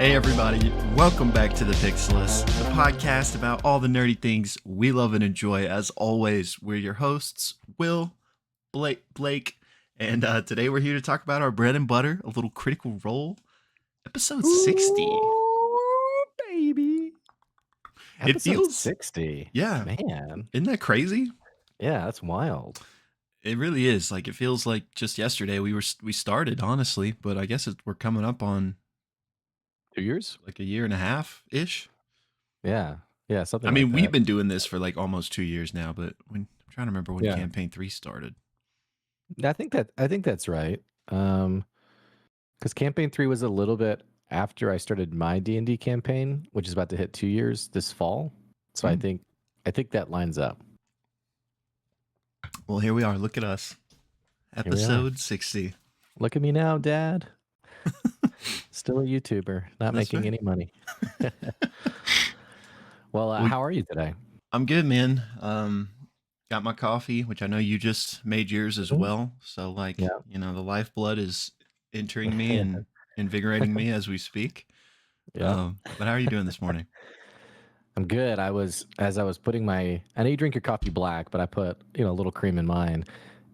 Hey everybody, welcome back to the Pixelists, the podcast about all the nerdy things we love and enjoy. As always, we're your hosts, Will, Blake, and today we're here to talk about our bread and butter, a little Critical Role, episode 60. Ooh, baby. It Episode feels 60. Yeah, Man. isn't that crazy? Yeah, that's wild. It really is. Like, it feels like just yesterday we started, honestly, but I guess we're coming up on 2 years? like a year and a half ish. Yeah. Yeah, something I like mean, that. we've been doing this for like almost 2 years now, but I'm trying to remember when Yeah. campaign 3 started. I think that's right. Because campaign 3 was a little bit after I started my D&D campaign, which is about to hit 2 years this fall. So I think that lines up. Well, here we are. Look at us. Episode 60. Look at me now, Dad. Still a YouTuber, not That's making right. any money. Well, how are you today? I'm good, man. Got my coffee, which I know you just made yours as well. So, like, Yeah. you know, the lifeblood is entering me and invigorating me as we speak. Yeah. But how are you doing this morning? I'm good. As I was putting I know you drink your coffee black, but I put, a little cream in mine.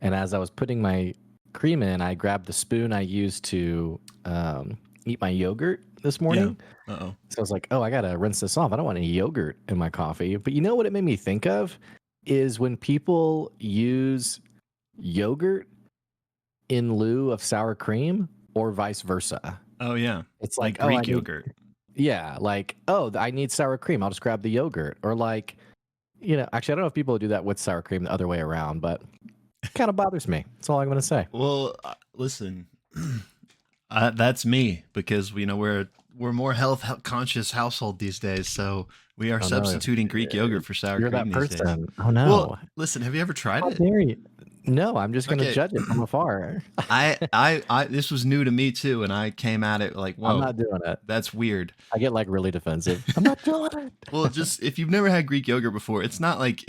And as I was putting my cream in, I grabbed the spoon I used to eat my yogurt this morning. Yeah. Uh-oh. So I was like, oh, I got to rinse this off. I don't want any yogurt in my coffee. But you know what it made me think of is when people use yogurt in lieu of sour cream or vice versa. Oh, yeah. It's Like like, Greek yogurt. Yeah, like, oh, I need sour cream. I'll just grab the yogurt. Or like, actually, I don't know if people do that with sour cream the other way around, but it kind of bothers me. That's all I'm going to say. Well, listen, that's me because we're more health conscious household these days, so we are substituting Greek yogurt for sour You're cream that these days. person. Oh no! Well, listen, have you ever tried How it? dare you? No, I'm just going to judge it from afar. I this was new to me too, and I came at it like, whoa, I'm not doing it. That's weird. I get like really defensive. I'm not doing it. Well, just if you've never had Greek yogurt before, it's not like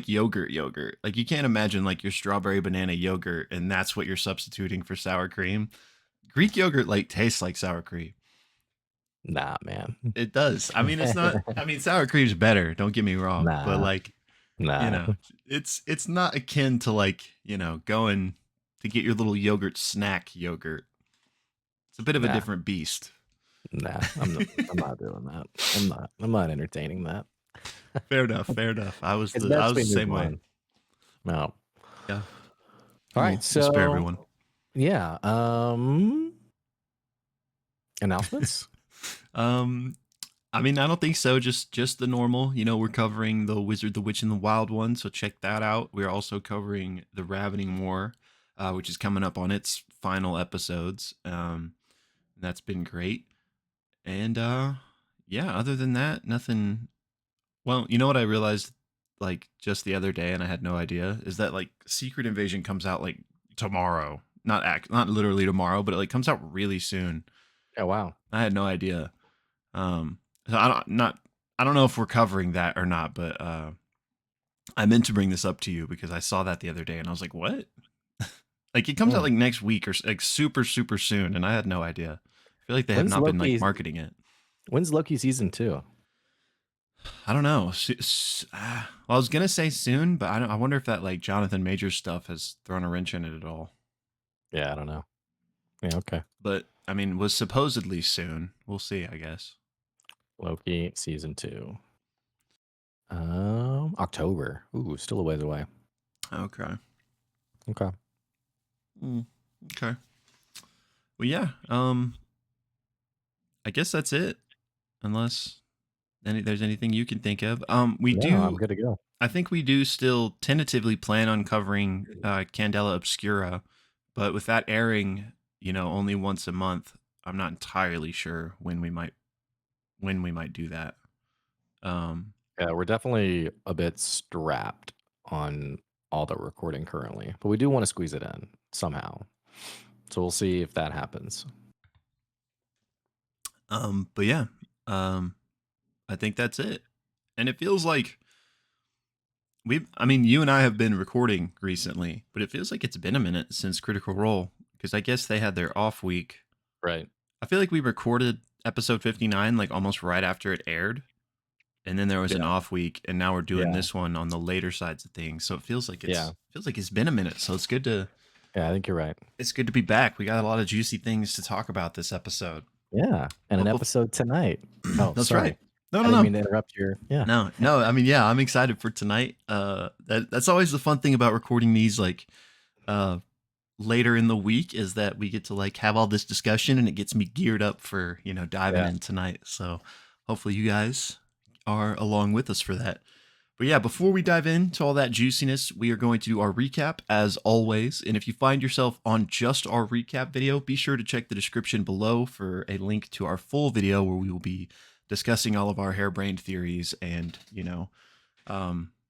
yogurt. Like, you can't imagine like your strawberry banana yogurt and that's what you're substituting for sour cream. Greek yogurt like tastes like sour cream. Nah, man. It does. I mean, it's not. I mean, sour cream's better. Don't get me wrong. Nah. But like, Nah. it's not akin to like, going to get your little yogurt snack yogurt. It's a bit of a different beast. Nah, I'm not doing that. I'm not entertaining that. Fair enough. I was the same way. No. Yeah. All right. So spare everyone. Yeah. Announcements? I mean, I don't think so. Just the normal. We're covering The Wizard, the Witch, and the Wild One, so check that out. We're also covering The Ravening War, which is coming up on its final episodes. That's been great. And yeah, other than that, nothing. Well, you know what I realized like just the other day, and I had no idea, is that like Secret Invasion comes out like tomorrow. Not literally tomorrow, but it like comes out really soon. Oh wow. I had no idea. So I don't know if we're covering that or not, but I meant to bring this up to you because I saw that the other day and I was like, what? Like, it comes out like next week or like super soon, and I had no idea. I feel like they have not been like marketing it. When's Loki season 2? I don't know. Well, I was gonna say soon, but I wonder if that like Jonathan Majors stuff has thrown a wrench in it at all. Yeah, I don't know. Yeah, okay. But I mean, was supposedly soon. We'll see, I guess. Loki season 2. October. Ooh, still a ways away. Okay. Okay. Okay. Well, yeah. I guess that's it. Unless there's anything you can think of. I'm good to go. I think we do still tentatively plan on covering Candela Obscura, but with that airing, only once a month, I'm not entirely sure when we might do that. Yeah, we're definitely a bit strapped on all the recording currently, but we do want to squeeze it in somehow. So we'll see if that happens. But yeah, I think that's it. And it feels like you and I have been recording recently, but it feels like it's been a minute since Critical Role, because I guess they had their off week. Right. I feel like we recorded episode 59 like almost right after it aired, and then there was an Yeah. off week, and now we're doing Yeah. this one on the later sides of things. So it Yeah. feels like it's been a minute. So Yeah. I think you're right. it's good to be back. We got a lot of juicy things to talk about this episode. Yeah. And an But episode tonight. Oh, that's right. sorry. No, I no, didn't no. mean to interrupt your. Yeah. No, no. I mean, yeah, I'm excited for tonight. That's always the fun thing about recording these like uh later in the week is that we get to like have all this discussion, and it gets me geared up for, diving Yeah. in tonight. So hopefully you guys are along with us for that. But yeah, before we dive into all that juiciness, we are going to do our recap as always. And if you find yourself on just our recap video, be sure to check the description below for a link to our full video where we will be discussing all of our harebrained theories and,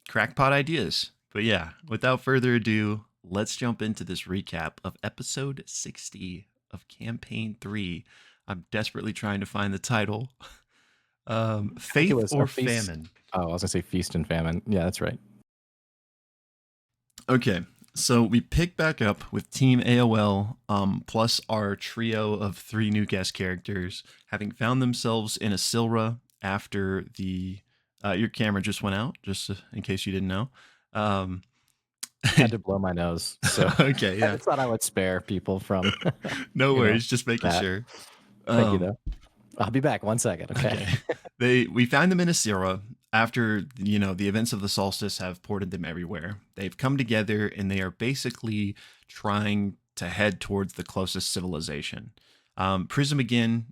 crackpot ideas. But yeah, without further ado, let's jump into this recap of episode 60 of campaign 3. I'm desperately trying to find the title. I think it Faith was a or feast. Famine. Oh, I was gonna say feast and famine. Yeah, that's right. Okay, so we pick back up with Team AOL, plus our trio of 3 new guest characters, having found themselves in a Silra after the. Your camera just went out, just in case you didn't know. Um, Had to blow my nose, so okay, I yeah. thought I would spare people from, No you know, worries, just making that. sure. Thank you, Um, though. I'll be back 1 second. Okay. okay. We find them in Asira after, the events of the solstice have ported them everywhere. They've come together and they are basically trying to head towards the closest civilization. Prism again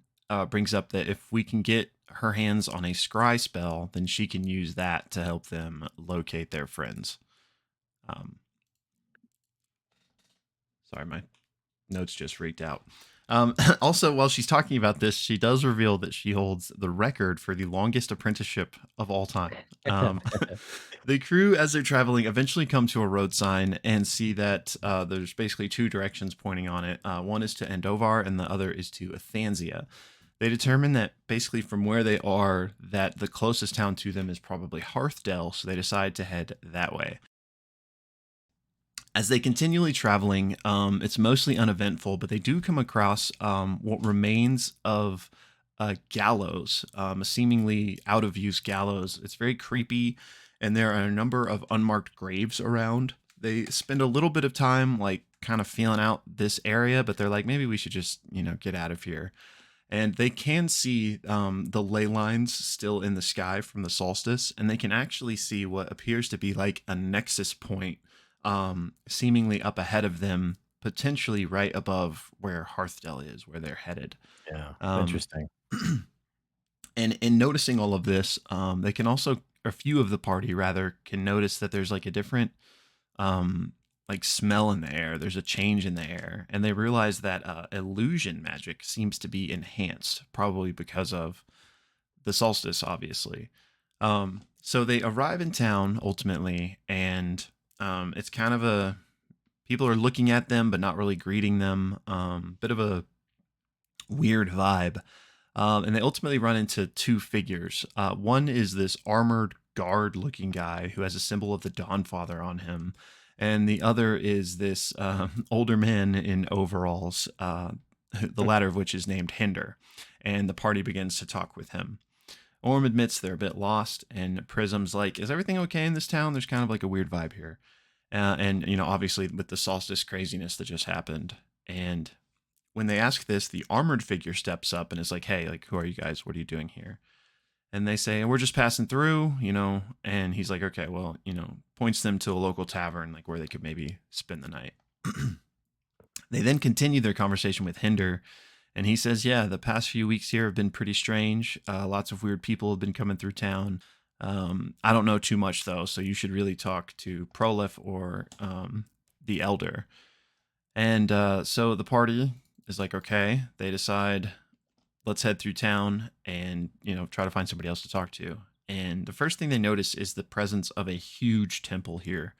brings up that if we can get her hands on a scry spell, then she can use that to help them locate their friends. Um, Sorry, my notes just freaked out. Also, while she's talking about this, she does reveal that she holds the record for the longest apprenticeship of all time. The crew, as they're traveling, eventually come to a road sign and see that there's basically 2 directions pointing on it. One is to Endovar, and the other is to Athansia. They determine that basically from where they are, that the closest town to them is probably HARTHDELL, so they decide to head that way. As they continually traveling, it's mostly uneventful, but they do come across what remains of a gallows, a seemingly out of use gallows. It's very creepy, and there are a number of unmarked graves around. They spend a little bit of time, like, kind of feeling out this area, but they're like, maybe we should just, get out of here. And they can see the ley lines still in the sky from the solstice, and they can actually see what appears to be like a nexus point seemingly up ahead of them, potentially right above where HARTHDELL is, where they're headed. Yeah. Um, Interesting. and in noticing all of this, they can also, a few of the party rather, can notice that there's like a different like smell in the air. There's a change in the air, and they realize that illusion magic seems to be enhanced, probably because of the solstice, obviously. So they arrive in town ultimately, and it's kind of a people are looking at them but not really greeting them. Bit of a weird vibe. And they ultimately run into 2 figures. One is this armored guard looking guy who has a symbol of the Dawnfather on him. And the other is this older man in overalls, the latter of which is named Hinder. And the party begins to talk with him. Orm admits they're a bit lost, and Prism's like, "Is everything okay in this town? There's kind of like a weird vibe here." And, obviously with the solstice craziness that just happened. And when they ask this, the armored figure steps up and is like, "Hey, like, who are you guys? What are you doing here?" And they say, "We're just passing through, And he's like, "Okay, well, points them to a local tavern, like where they could maybe spend the night." They then continue their conversation with Hinder, and he says, "Yeah, the past few weeks here have been pretty strange. Lots of weird people have been coming through town. I don't know too much though, so you should really talk to Prolif or the Elder." And so the party is like, okay. They decide, let's head through town and try to find somebody else to talk to. And the first thing they notice is the presence of a huge temple here,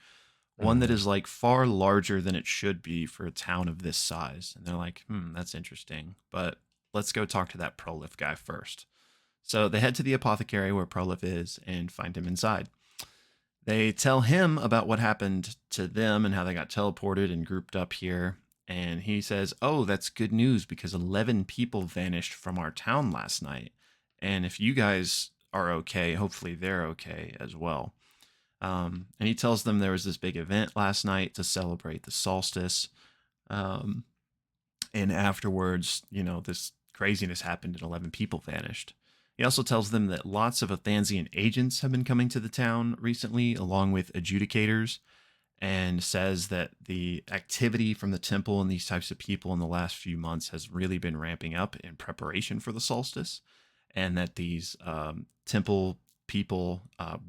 one that Mhm. is like far larger than it should be for a town of this size. And they're like, that's interesting, but let's go talk to that Prolif guy first. So they head to the apothecary where Prolif is and find him inside. They tell him about what happened to them and how they got teleported and grouped up here. and he says, "Oh, that's good news because 11 people vanished from our town last night. And if you guys are okay, hopefully they're okay as well." And he tells them there was this big event last night to celebrate the solstice. Um, and afterwards, this craziness happened and 11 people vanished. He also tells them that lots of Athansian agents have been coming to the town recently, along with adjudicators, and says that the activity from the temple and these types of people in the last few months has really been ramping up in preparation for the solstice, and that these temple people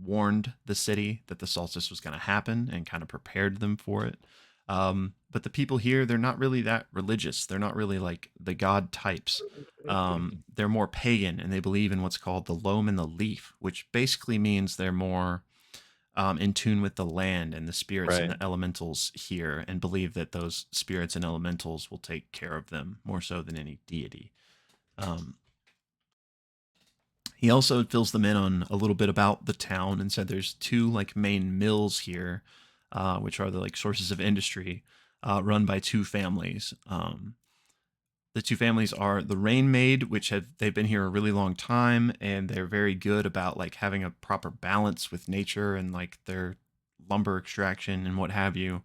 warned the city that the solstice was going to happen and kind of prepared them for it. But the people here, they're not really that religious. They're not really like the god types. They're more pagan, and they believe in what's called the loam and the leaf, which basically means they're more in tune with the land and the spirits and Right. the elementals here, and believe that those spirits and elementals will take care of them more so than any deity. Um, he also fills them in on a little bit about the town and said there's two like main mills here, which are the like sources of industry run by two families. The two families are the Rainmaid, which they've been here a really long time, and they're very good about like having a proper balance with nature and like their lumber extraction and what have you.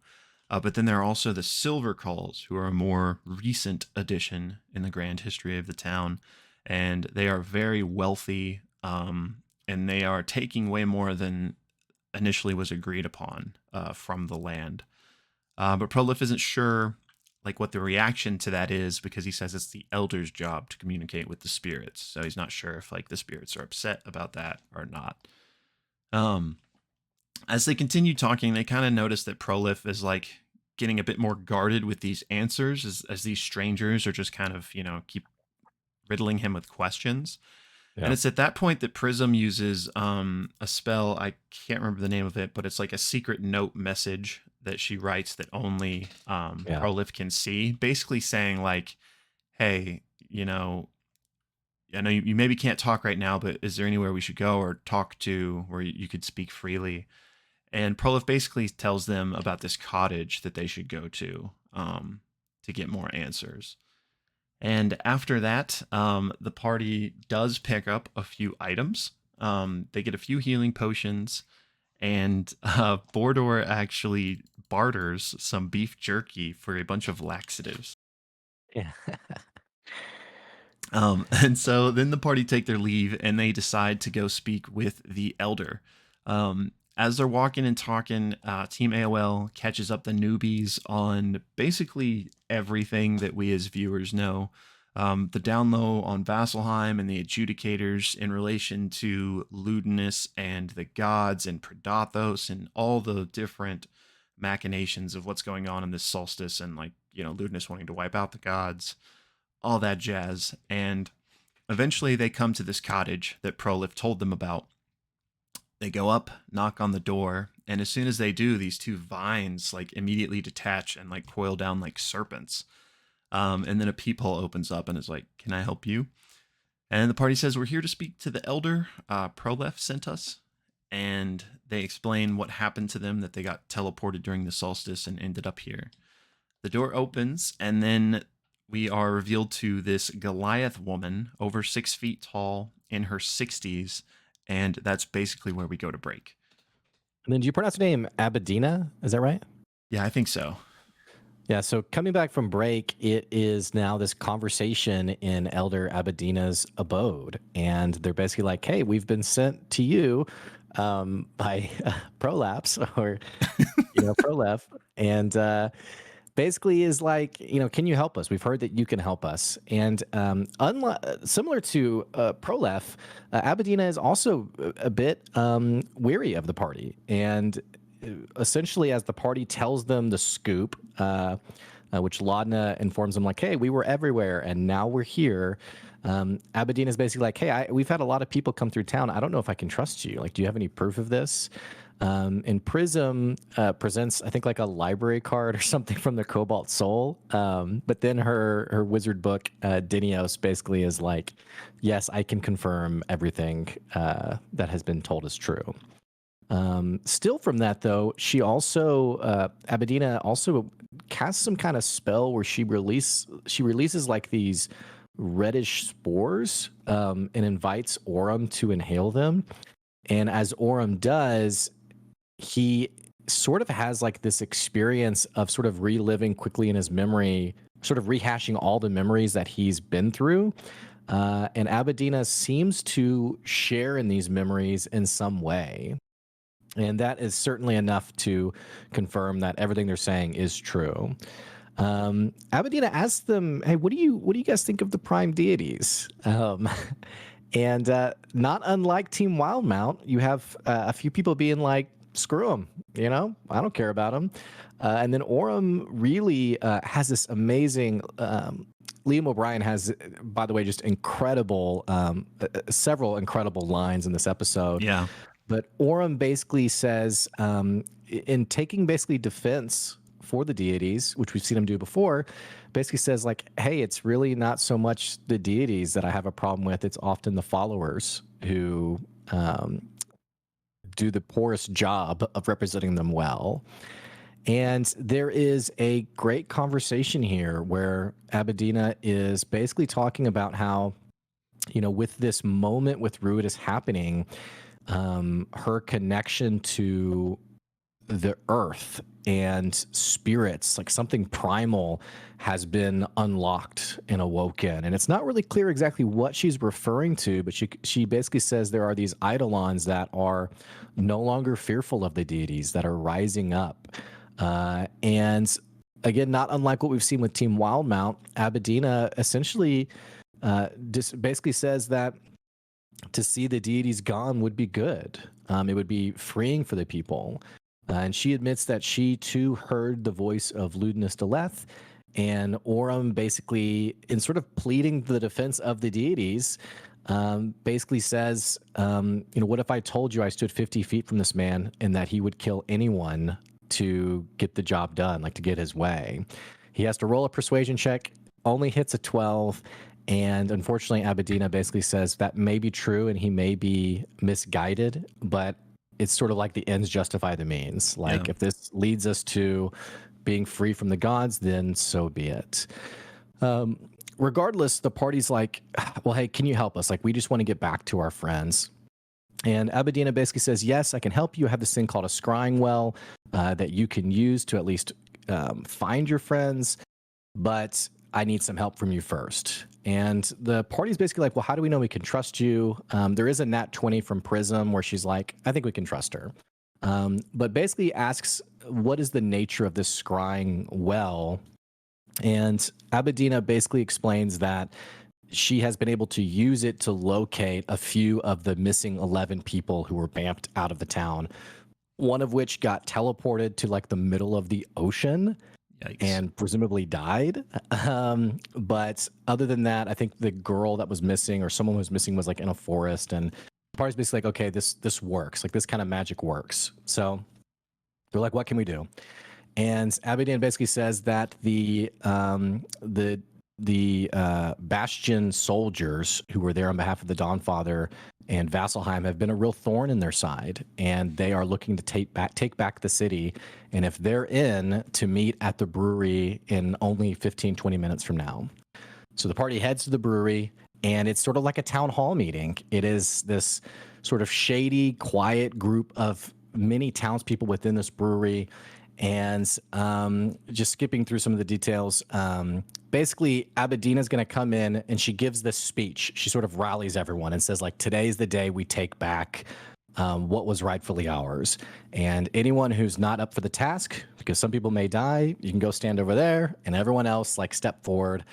But then there are also the Silver Calls, who are a more recent addition in the grand history of the town, and they are very wealthy, and they are taking way more than initially was agreed upon from the land. But Prolif isn't sure like what the reaction to that is because he says it's the elder's job to communicate with the spirits. So he's not sure if like the spirits are upset about that or not. Um, as they continue talking, they kind of notice that Prolif is like getting a bit more guarded with these answers as these strangers are just kind of, keep riddling him with questions. And Yeah. it's at that point that Prism uses a spell. I can't remember the name of it, but it's like a secret note message that she writes that only Yeah. Prolif can see, basically saying like, "Hey, I know you maybe can't talk right now, but is there anywhere we should go or talk to where you could speak freely?" And Prolif basically tells them about this cottage that they should go to get more answers. And after that, the party does pick up a few items. They get a few healing potions, and Bordor actually barters some beef jerky for a bunch of laxatives. Yeah. And so then the party take their leave and they decide to go speak with the elder. As they're walking and talking, Team AOL catches up the newbies on basically everything that we as viewers know. The down low on Vasselheim and the adjudicators in relation to Ludinus and the gods and Predathos and all the different machinations of what's going on in this solstice and like, Ludinus wanting to wipe out the gods, all that jazz. And eventually they come to this cottage that Prolif told them about. They go up, knock on the door, and as soon as they do, these two vines like immediately detach and like coil down like serpents. And then a peephole opens up and is like, "Can I help you?" And the party says, "We're here to speak to the elder. Prolef sent us." And they explain what happened to them, that they got teleported during the solstice and ended up here. The door opens, and then we are revealed to this Goliath woman, over 6 feet tall, in her 60s, and that's basically where we go to break. And then do you pronounce her name Abadina? Is that right? Yeah, I think so. Yeah, so coming back from break, it is now this conversation in Elder Abadina's abode. And they're basically like, hey, we've been sent to you by Prolapse or, Prolef. And basically is like, can you help us? We've heard that you can help us. And similar to Prolef, Abadina is also a bit weary of the party. And essentially, as the party tells them the scoop, which Laudna informs them, like, hey, we were everywhere and now we're here. Abadina is basically like, hey, we've had a lot of people come through town. I don't know if I can trust you. Like, do you have any proof of this? And Prism presents, I think, like a library card or something from the Cobalt Soul. But then her wizard book, Dinios, basically is like, yes, I can confirm everything that has been told is true. Still from that though, she also Abedina also casts some kind of spell where she releases like these reddish spores and invites Orem to inhale them. And as Orem does, he sort of has like this experience of sort of reliving quickly in his memory, sort of rehashing all the memories that he's been through. And Abedina seems to share in these memories in some way. And that is certainly enough to confirm that everything they're saying is true. Abedina asks them, "Hey, what do you guys think of the prime deities?" And not unlike Team Wildmount, you have a few people being like, "Screw them, you know, I don't care about them." And then Orem really has this amazing. Liam O'Brien has, by the way, just incredible, several incredible lines in this episode. Yeah. But Orem basically says, in taking basically defense for the deities, which we've seen him do before, basically says like, hey, it's really not so much the deities that I have a problem with. It's often the followers who do the poorest job of representing them well. And there is a great conversation here where Abedina is basically talking about how, you know, with this moment with Ruidus happening, her connection to the earth and spirits, like something primal, has been unlocked and awoken. And it's not really clear exactly what she's referring to, but she basically says there are these eidolons that are no longer fearful of the deities, that are rising up. And again, not unlike what we've seen with Team Wildmount, Abedina essentially just basically says that to see the deities gone would be good. It would be freeing for the people. And she admits that she too heard the voice of Ludinus Deleth, and Orem basically, in sort of pleading the defense of the deities, basically says, you know, what if I told you I stood 50 feet from this man and that he would kill anyone to get the job done, like to get his way? He has to roll a persuasion check, only hits a 12, and unfortunately, Abedina basically says that may be true and he may be misguided, but it's sort of like the ends justify the means. Like, Yeah. if this leads us to being free from the gods, then so be it. Regardless, the party's like, well, hey, can you help us? Like, we just want to get back to our friends. And Abedina basically says, yes, I can help you. I have this thing called a scrying well that you can use to at least find your friends, but I need some help from you first. And the party's basically like, well, how do we know we can trust you? There is a nat 20 from Prism where she's like, I think we can trust her. But basically asks, what is the nature of this scrying well? And Abedina basically explains that she has been able to use it to locate a few of the missing 11 people who were bamped out of the town, one of which got teleported to like the middle of the ocean Yikes. and presumably died. But other than that, I think the girl that was missing or someone who was missing was like in a forest, and the party's basically like, okay, this works. Like, this kind of magic works. So they're like, what can we do? And Abedin basically says that the Bastion soldiers who were there on behalf of the Dawnfather and Vasselheim have been a real thorn in their side, and they are looking to take back the city. And if they're in, to meet at the brewery in only 15, 20 minutes from now. So the party heads to the brewery, and it's sort of like a town hall meeting. It is this sort of shady, quiet group of many townspeople within this brewery. And just skipping through some of the details, basically Abedina's going to come in and she gives this speech. She sort of rallies everyone and says, like, today's the day we take back what was rightfully ours. And anyone who's not up for the task, because some people may die, you can go stand over there, and everyone else, like, step forward.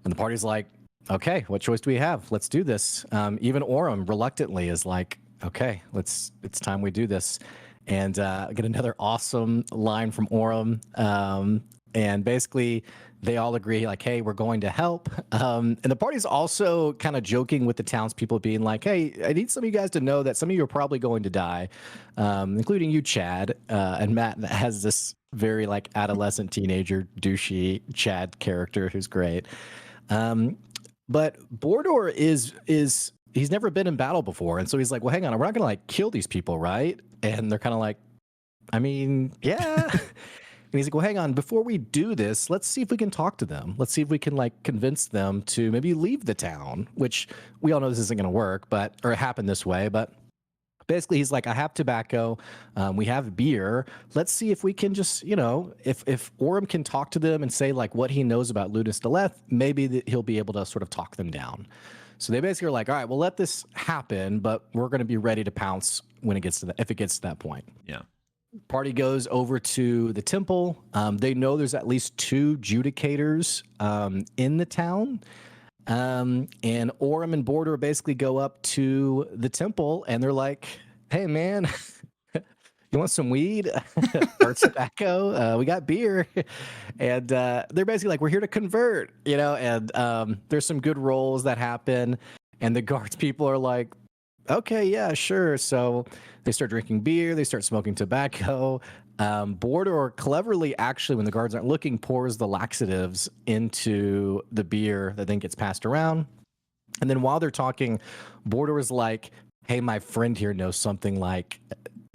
And the party's like, okay, what choice do we have? Let's do this. Even Orem reluctantly is like, okay, it's time we do this. And get another awesome line from Orem. And basically, they all agree, like, hey, we're going to help. And the party's also kind of joking with the townspeople, being like, hey, I need some of you guys to know that some of you are probably going to die, including you, Chad. And Matt has this very, like, adolescent teenager, douchey Chad character who's great. But Bordor is he's never been in battle before, and so he's like, well, hang on, we're not gonna like kill these people, right? And they're kind of like, I mean, yeah. And he's like, well, hang on, before we do this, let's see if we can talk to them. Let's see if we can like convince them to maybe leave the town, which we all know this isn't going to work, but or happen this way. But basically, he's like, I have tobacco, we have beer. Let's see if we can just, if Orem can talk to them and say like what he knows about Ludus Deleth, maybe he'll be able to sort of talk them down. So they basically are like, all right, we'll let this happen, but we're going to be ready to pounce when it gets to if it gets to that point. Yeah. Party goes over to the temple. They know there's at least 2 judicators in the town. And Orem and Border basically go up to the temple and they're like, hey, man, you want some weed or tobacco? We got beer. And they're basically like, we're here to convert, and there's some good rolls that happen. And the guards people are like, okay, yeah, sure. So they start drinking beer, they start smoking tobacco. Border cleverly, actually, when the guards aren't looking, pours the laxatives into the beer that then gets passed around. And then while they're talking, Border is like, hey, my friend here knows something like,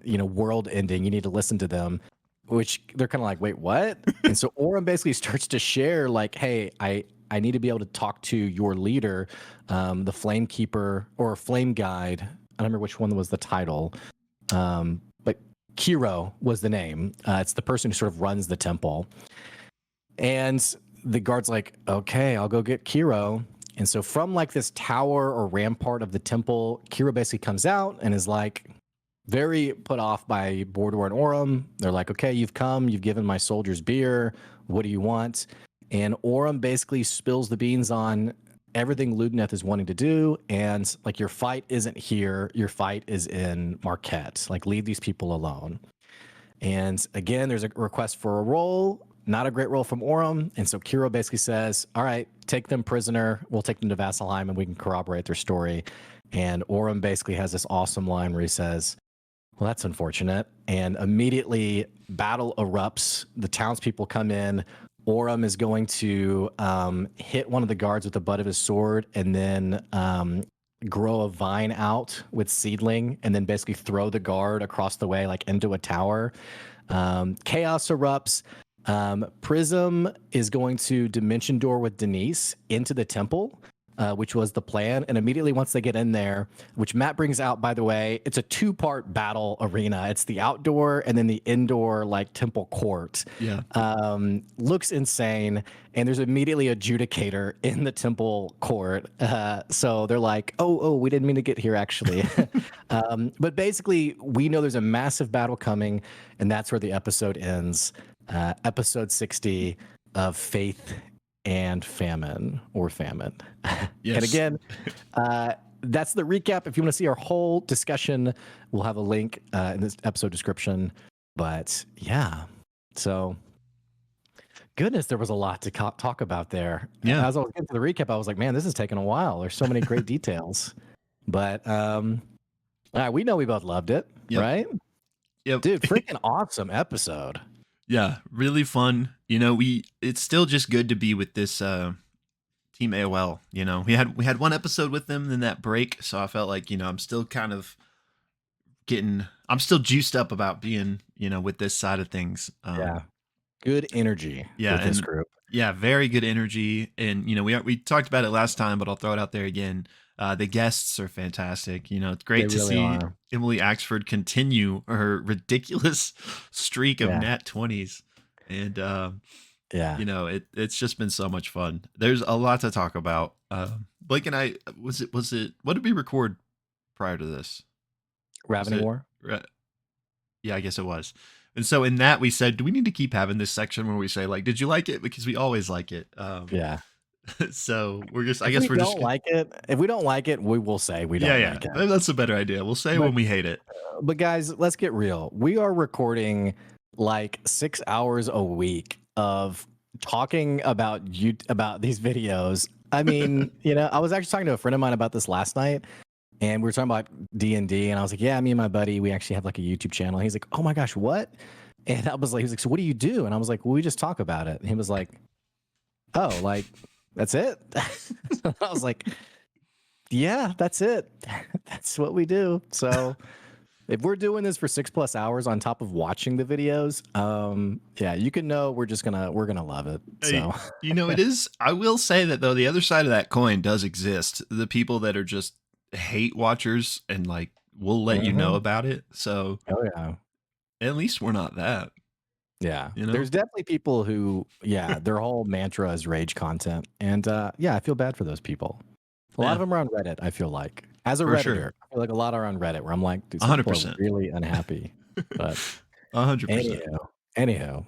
world ending. You need to listen to them. Which they're kind of like, wait, what? And so Orem basically starts to share, like, hey, I need to be able to talk to your leader, the Flame Keeper or Flame Guide. I don't remember which one was the title, but Kiro was the name. It's the person who sort of runs the temple. And the guard's like, okay, I'll go get Kiro. And so from like this tower or rampart of the temple, Kiro basically comes out and is like very put off by Bordor and Orem. They're like, okay, you've come, you've given my soldiers beer. What do you want? And Orem basically spills the beans on everything Ludneth is wanting to do. And like, your fight isn't here. Your fight is in Marquette. Like, leave these people alone. And again, there's a request for a roll, not a great roll from Orem. And so Kiro basically says, all right, take them prisoner. We'll take them to Vasselheim and we can corroborate their story. And Orem basically has this awesome line where he says, well, that's unfortunate. And immediately battle erupts. The townspeople come in. Orem is going to hit one of the guards with the butt of his sword and then grow a vine out with seedling and then basically throw the guard across the way, like into a tower. Chaos erupts. Prism is going to dimension door with Denise into the temple, which was the plan. And immediately once they get in there, which Matt brings out, by the way, it's a 2-part battle arena. It's the outdoor and then the indoor, like, temple court. Yeah. Looks insane. And there's immediately a judicator in the temple court. So they're like, oh, we didn't mean to get here, actually. But basically, we know there's a massive battle coming, and that's where the episode ends. Episode 60 of Faith and Famine, or Famine. Yes. And again, that's the recap. If you want to see our whole discussion, we'll have a link in this episode description. But yeah, so goodness, there was a lot to talk about there. Yeah. As I was getting to the recap, I was like, man, this is taking a while. There's so many great details. But all right, we know we both loved it, right? Yep. Dude, freaking awesome episode. Yeah, really fun. It's still just good to be with this Team AOL. We had one episode with them, then that break, so I felt like I'm still kind of I'm still juiced up about being with this side of things. Yeah, good energy. Yeah, with this group. Yeah, very good energy, and we talked about it last time, but I'll throw it out there again. The guests are fantastic. It's great to see Emily Axford continue her ridiculous streak of nat 20s. And, it's just been so much fun. There's a lot to talk about. Blake and I, was it, what did we record prior to this? Ravening War? Yeah, I guess it was. And so in that we said, do we need to keep having this section where we say, like, did you like it? Because we always like it. Yeah. So we're just, If we don't like it, we will say we don't like it. That's a better idea. We'll say when we hate it. But guys, let's get real. We are recording like 6 hours a week of talking about these videos. I mean, I was actually talking to a friend of mine about this last night, and we were talking about D&D, and I was like, yeah, me and my buddy, we actually have like a YouTube channel. And he's like, oh my gosh, what? And I was like, he was like, so what do you do? And I was like, well, we just talk about it. And he was like, oh, like, that's it? I was like, Yeah, that's it. That's what we do. So if we're doing this for 6+ hours on top of watching the videos, yeah, you can know we're gonna love it. Hey, So it is. I will say that though, the other side of that coin does exist. The people that are just hate watchers and like will let you know Mhm. about it. So Oh yeah. at least we're not that, Yeah. you know? There's definitely people who, yeah, their whole mantra is rage content. And yeah, I feel bad for those people. A lot of Yeah, them are on Reddit, I feel like. As a for Redditor, sure. I feel like a lot are on Reddit where I'm like, dude, some people are 100%. really unhappy. But 100%. anyhow.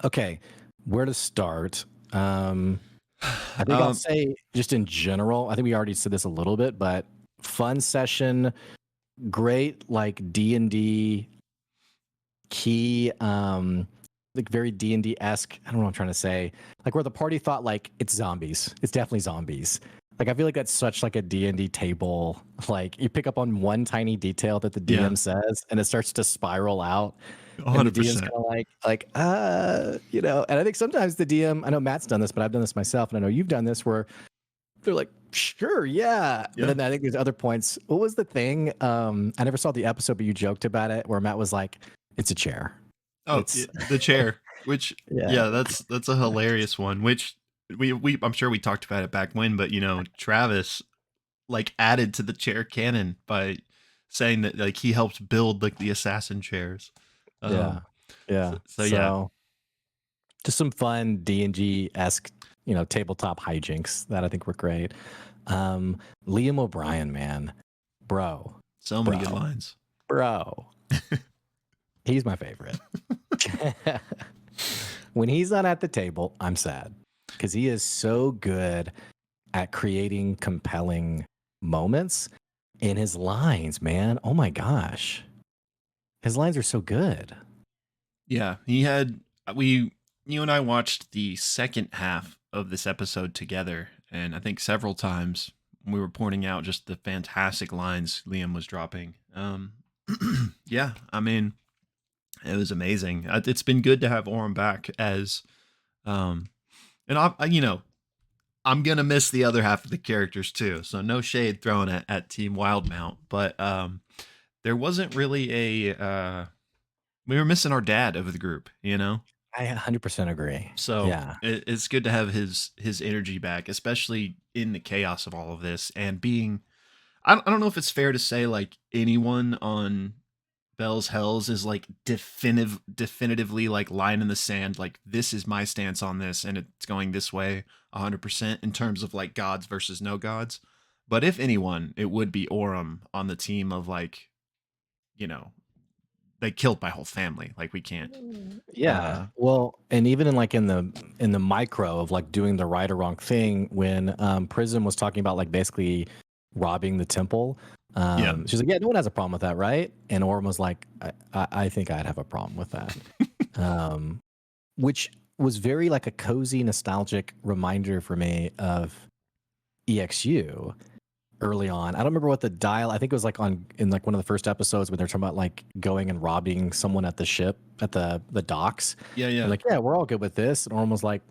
Okay. Where to start? I think I'll Um, say just in general, I think we already said this a little bit, but fun session, great like D&D key, like very D&D-esque. I don't know what I'm trying to say. Like where the party thought like it's zombies. It's definitely zombies. Like I feel like that's such like a D&D table. Like you pick up on one tiny detail that the yeah, DM says and it starts to spiral out. And the DM's 100%. kind of you know, and I think sometimes the DM, I know Matt's done this, but I've done this myself, and I know you've done this where they're like, sure, yeah. But Yeah. then I think there's other points. What was the thing? I never saw the episode, but you joked about it where Matt was like, it's a chair. Oh, It's the chair, which yeah. yeah, that's a hilarious one. Which we I'm sure we talked about it back when, but Travis like added to the chair canon by saying that like he helped build like the assassin chairs. Yeah. Um, Yeah. so yeah, So just some fun D&G-esque, you know, tabletop hijinks that I think were great. Um, Liam O'Brien, man. Bro. so many good Bro. lines. Bro. He's my favorite. When he's not at the table, I'm sad because he is so good at creating compelling moments in his lines, man. Oh my gosh. His lines are so good. Yeah, he had we you and I watched the second half of this episode together, and I think several times we were pointing out just the fantastic lines Liam was dropping. Yeah, I mean, it was amazing. It's been good to have Orm back as, um, and I'm gonna miss the other half of the characters too. So no shade thrown at Team Wildmount, but there wasn't really a we were missing our dad of the group. I 100% agree. So Yeah. it's good to have his energy back, especially in the chaos of all of this, and being. I don't know if it's fair to say like anyone on Bell's Hells is like definitively like line in the sand, like this is my stance on this, and it's going this way 100% in terms of like gods versus no gods. But if anyone, it would be Orem on the team of like, you know, they killed my whole family. Like we can't. Yeah. Well, and even in the micro of like doing the right or wrong thing when Prism was talking about like basically robbing the temple. Yeah. She's like, yeah, no one has a problem with that, right? And Orm was like, I think I'd have a problem with that. Um, which was very like a cozy, nostalgic reminder for me of EXU early on. I don't remember what the dial. I think it was like on in like one of the first episodes when they're talking about like going and robbing someone at the ship at the docks. Yeah. They're Yeah. like, yeah, we're all good with this. And Orm was like,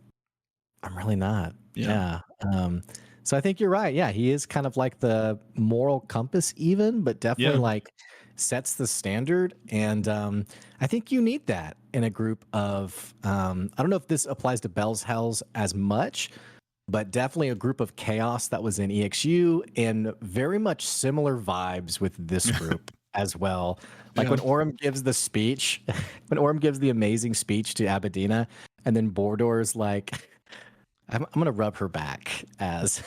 I'm really not. Yeah. Yeah. So I think you're right. Yeah, he is kind of like the moral compass, even, but definitely Yeah. like sets the standard. And I think you need that in a group of. I don't know if this applies to Bell's Hells as much, but definitely a group of chaos that was in EXU and very much similar vibes with this group as well. Like Yeah. when Orem gives the speech, when Orem gives the amazing speech to Abadina, and then Bordor's like, I'm going to rub her back as.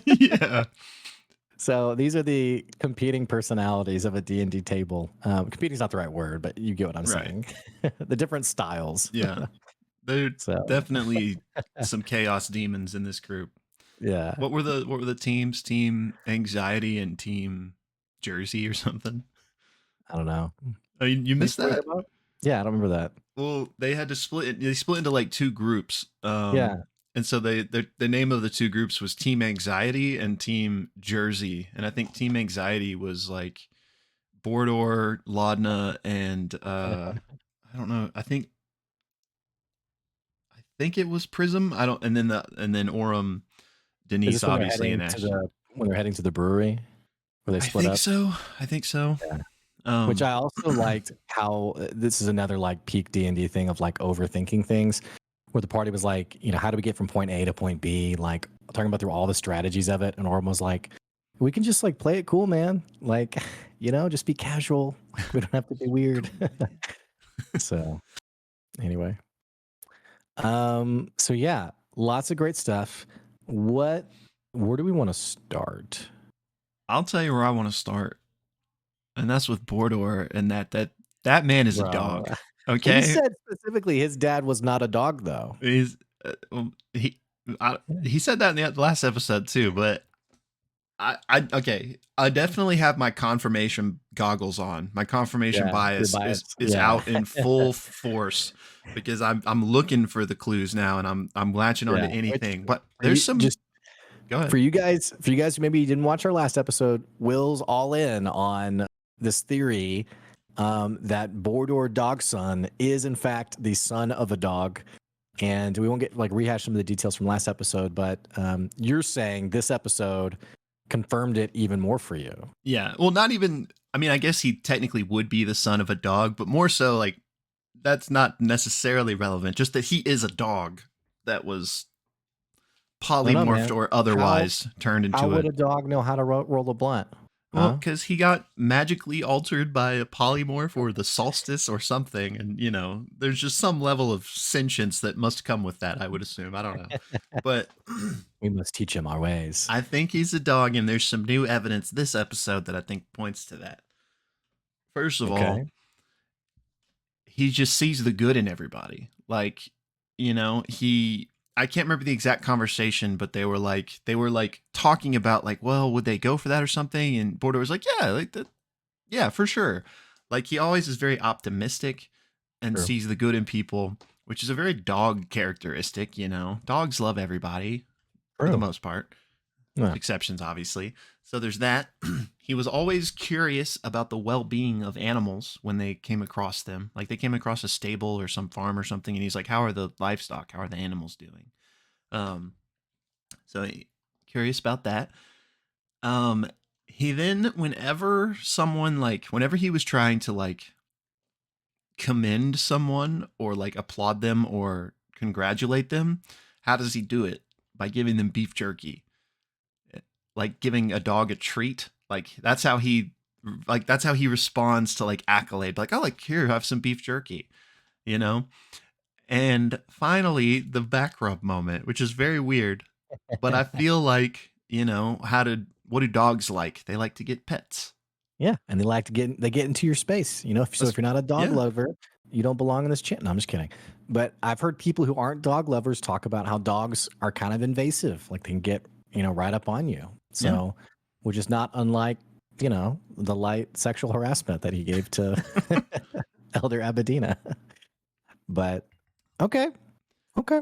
Yeah. So these are the competing personalities of a D&D table. Competing is not the right word, but you get what I'm Right. saying. The different styles. Yeah. There's So definitely some chaos demons in this group. yeah, What were the teams? Team Anxiety and Team Jersey or something? I don't know. Oh, you Which missed one are you that? talking about? Yeah, I don't remember that. Well, they had to split. They split into like two groups. Yeah. And so the name of the two groups was Team Anxiety and Team Jersey. And I think Team Anxiety was like Bordor, Laudna, and I don't know. I think it was Prism. I don't. And then Orem, Is Denise, this when they're obviously, heading and to Ashton. when they're heading to the brewery where they I split think up. so. I think so. Yeah. Which Um, I also liked how this is another like peak D&D thing of like overthinking things, where the party was like, how do we get from point A to point B? Like talking about through all the strategies of it, and Orm was like, we can just like play it cool, man. Like, just be casual. Like we don't have to be weird. So anyway, so yeah, lots of great stuff. Where do we want to start? I'll tell you where I want to start, and that's with Bordor, and that man is a Bro, dog. he Okay, said specifically his dad was not a dog though. he's he said that in the last episode too, but I definitely have my confirmation goggles on. My confirmation Yeah, your bias bias. is Yeah. out in full force because I'm looking for the clues now, and I'm latching onto Yeah. Which anything. But for there's you some. just Go ahead. for you guys who maybe didn't watch our last episode, Will's all in on this theory that Bordor Dogson is in fact the son of a dog. And we won't get like rehash some of the details from last episode, but you're saying this episode confirmed it even more for you. Yeah. Well, not even. I mean, I guess he technically would be the son of a dog, but more so like that's not necessarily relevant. Just that he is a dog that was I don't know, man. polymorphed or How otherwise turned how into would a. a dog know how to roll a blunt? Well, Huh? because he got magically altered by a polymorph or the solstice or something, and there's just some level of sentience that must come with that. I would assume. I don't know, but We must teach him our ways. I think he's a dog, and there's some new evidence this episode that I think points to that. First of all, Okay. he just sees the good in everybody. Like, he I can't remember the exact conversation, but they were like talking about like, well, would they go for that or something? And Border was like, yeah, like that, yeah, for sure. Like he always is very optimistic and True. sees the good in people, which is a very dog characteristic, Dogs love everybody for the True. most part. There's Yeah. exceptions, obviously. So there's that. He was always curious about the well-being of animals when they came across them. Like they came across a stable or some farm or something, and he's like, "How are the livestock? How are the animals doing?" Um, curious about that. Um, he then, whenever he was trying to like commend someone or like applaud them or congratulate them, how does he do it? By giving them beef jerky, like giving a dog a treat. That's how he responds to like accolade. Like, oh, like here, have some beef jerky, you know. And finally, the back rub moment, which is very weird, but I feel like what do dogs like? They like to get pets. Yeah, and they get into your space. So That's, if you're not a dog yeah, lover, you don't belong in this chat. No, I'm just kidding. But I've heard people who aren't dog lovers talk about how dogs are kind of invasive, like they can get right up on you. yeah. So, which is not unlike the light sexual harassment that he gave to Elder Abedina. But okay, okay.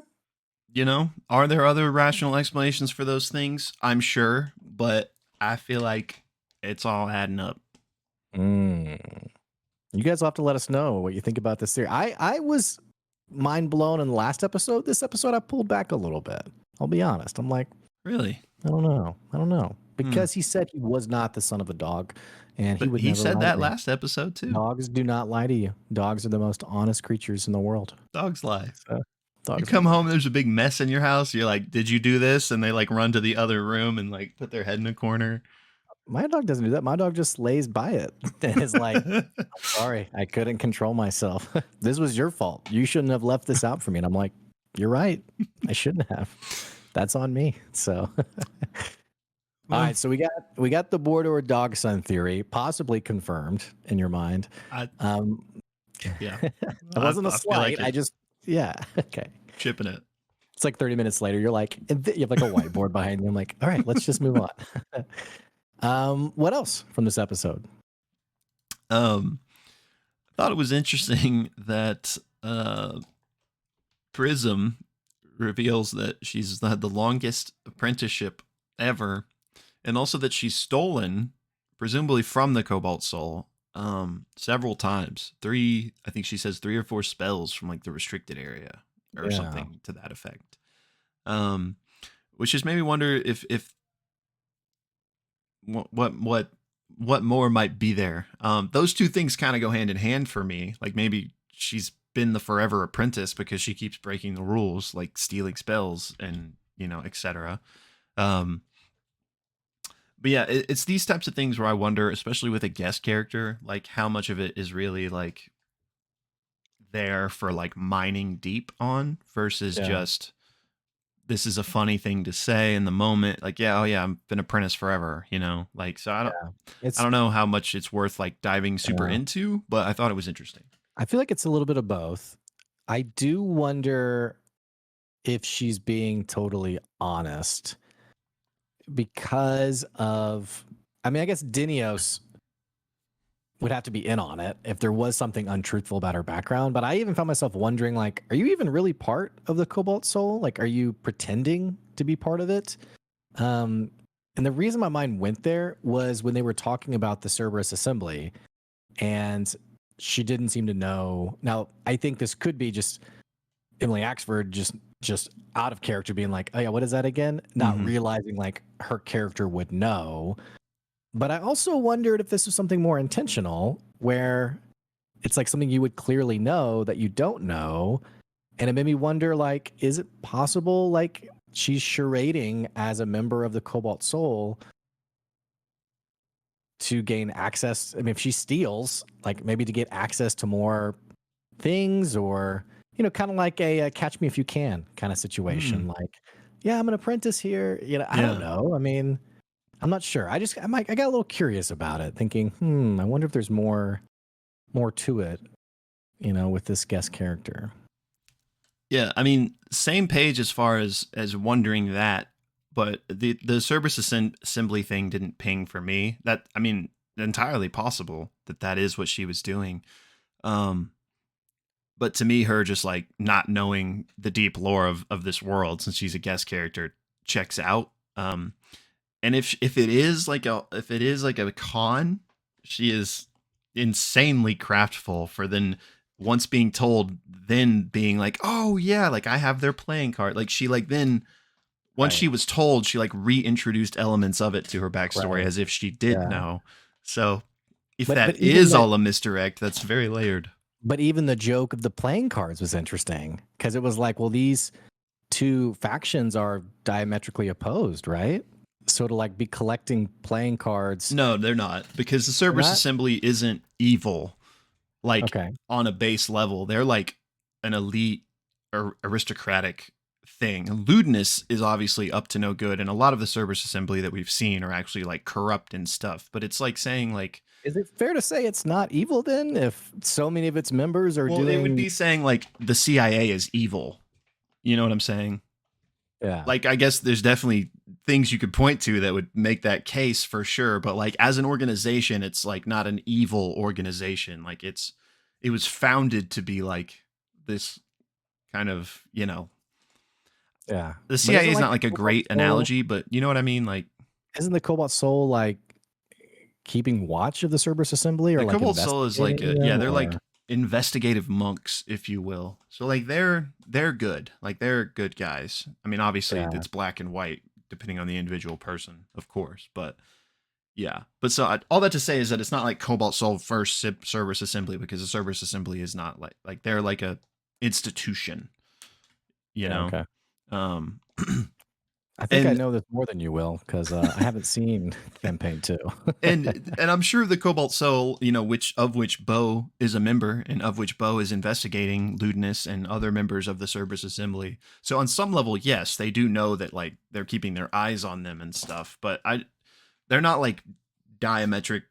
Are there other rational explanations for those things? I'm sure, but I feel like it's all adding up. Mm. You guys will have to let us know what you think about this theory. I was mind blown in the last episode. This episode, I pulled back a little bit. I'll be honest. I'm like, Really? I don't know. I don't know. Hmm. Because he said he was not the son of a dog and he But would he never said lie to that me. last episode too. Dogs do not lie to you. Dogs are the most honest creatures in the world. Dogs lie. So, You dogs come don't lie. home, there's a big mess in your house. You're like, "Did you do this?" And they like run to the other room and like put their head in a corner. My dog doesn't do that. My dog just lays by it and is like, sorry, I couldn't control myself. This was your fault. You shouldn't have left this out for me. And I'm like, you're right. I shouldn't have. That's on me. So all Well, right, so we got the Bordor dog son theory, possibly confirmed in your mind. I Um, yeah, it I, wasn't a I feel like slight. I it. just yeah. Okay. Chipping it. It's like 30 minutes later. You're like, you have like a whiteboard behind you. I'm like, all right, let's just move on. What else from this episode? Um, I thought it was interesting that Prism reveals that she's had the longest apprenticeship ever, and also that she's stolen, presumably from the Cobalt Soul, several times. I think she says 3 or 4 spells from like the restricted area or Yeah. something to that effect. Um, which just made me wonder if what more might be there? Those two things kind of go hand in hand for me. Like maybe she's been the forever apprentice because she keeps breaking the rules, like stealing spells and etc. Um, but yeah, it's these types of things where I wonder, especially with a guest character, like how much of it is really like there for like mining deep on versus Yeah. just this is a funny thing to say in the moment. Like, yeah, oh yeah, I've been apprentice forever, Like, so Yeah. I It's don't know how much it's worth like diving super yeah. into, but I thought it was interesting. I feel like it's a little bit of both. I do wonder if she's being totally honest because of, I mean, I guess Dinios would have to be in on it if there was something untruthful about her background. But I even found myself wondering, like, are you even really part of the Cobalt Soul? Like, are you pretending to be part of it? Um, and the reason my mind went there was when they were talking about the Cerberus assembly, and she didn't seem to know. Now, I think this could be just Emily Axford just out of character being like, oh yeah, what is that again? Not Hmm. realizing like her character would know. But I also wondered if this was something more intentional where it's like something you would clearly know that you don't know. And it made me wonder, like, is it possible like she's charading as a member of the Cobalt Soul to gain access? I mean, if she steals, like maybe to get access to more things, or kind of like a, catch me if you can kind of situation. Mm, Like, yeah, I'm an apprentice here. I don't yeah. know. I mean, I'm not sure. I got a little curious about it, thinking, I wonder if there's more to it, with this guest character. Yeah, I mean, same page as far as wondering that, but the Cerberus assembly thing didn't ping for me. That I mean, entirely possible that that is what she was doing. Um, but to me, her just like not knowing the deep lore of this world, since she's a guest character, checks out. And if it is like a con, she is insanely craftful for then once being told, then being like, oh yeah, like I have their playing card. Like she like then once Right. she was told, she like reintroduced elements of it to her backstory Right. as if she did Yeah. know. So if But that but even is the all a misdirect, that's very layered. but even the joke of the playing cards was interesting because it was like, well, these two factions are diametrically opposed, right? So to like be collecting playing cards, No, they're not, because the they're Cerberus not. Assembly isn't evil like Okay. on a base level. They're like an elite or aristocratic thing. Lewdness is obviously up to no good, and a lot of the Cerberus Assembly that we've seen are actually like corrupt and stuff. But it's like saying like, Is it fair to say it's not evil then if so many of its members are well, it would doing? be saying like the CIA is evil. You know what I'm saying? Yeah. Like I guess there's definitely things you could point to that would make that case for sure, but like as an organization it's like not an evil organization. Like it was founded to be like this kind of, Yeah. the But CIA isn't is like not the like a Cobalt great Soul analogy, but you know what I mean? Like isn't the Cobalt Soul like keeping watch of the Cerberus Assembly or the like Cobalt Soul is like investigating them they're like or investigative monks, if you will. So like they're good. Like they're good guys. I mean, obviously yeah. it's black and white depending on the individual person, of course, but yeah. But so all that to say is that it's not like Cobalt Soul first Cerberus Assembly, because the Cerberus Assembly is not like they're like a institution, you Yeah, know. okay. Um I think I and know this more than you will because I haven't seen campaign 2. and I'm sure the Cobalt Soul, which Bo is a member, and of which Bo is investigating lewdness and other members of the Cerberus Assembly. So on some level, yes, they do know that like they're keeping their eyes on them and stuff, but they're not like diametrically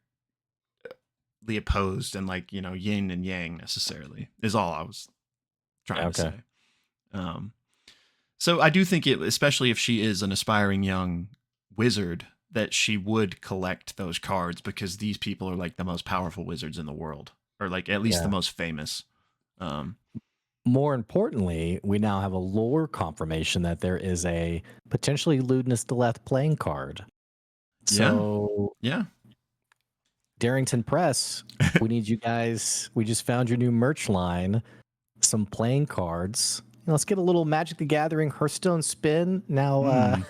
opposed and like, yin and yang necessarily, is all I was Yeah, trying to okay. say. Um so I do think it, especially if she is an aspiring young wizard, that she would collect those cards because these people are like the most powerful wizards in the world, or like at least the Yeah. most famous. Um, More importantly, we now have a lore confirmation that there is a potentially Ludinus Deleth playing card. yeah, So, yeah. Darrington Press, we need you guys. We just found your new merch line, some playing cards. Let's get a little Magic the Gathering Hearthstone spin. Now, Hmm.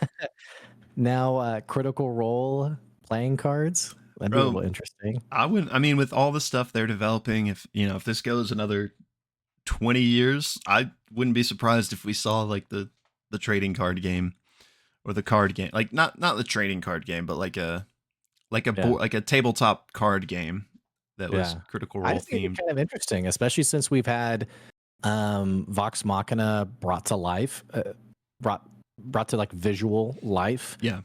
now Critical Role playing cards. That'd be a Bro, little interesting. I wouldn't. I mean, with all the stuff they're developing, if if this goes another 20 years, I wouldn't be surprised if we saw like the trading card game or the card game, like not the trading card game, but like a Yeah. board, like a tabletop card game that was Yeah. Critical I Role just think it'd be themed. kind of interesting, especially since we've had Vox Machina brought to life, brought brought to like visual life Yeah,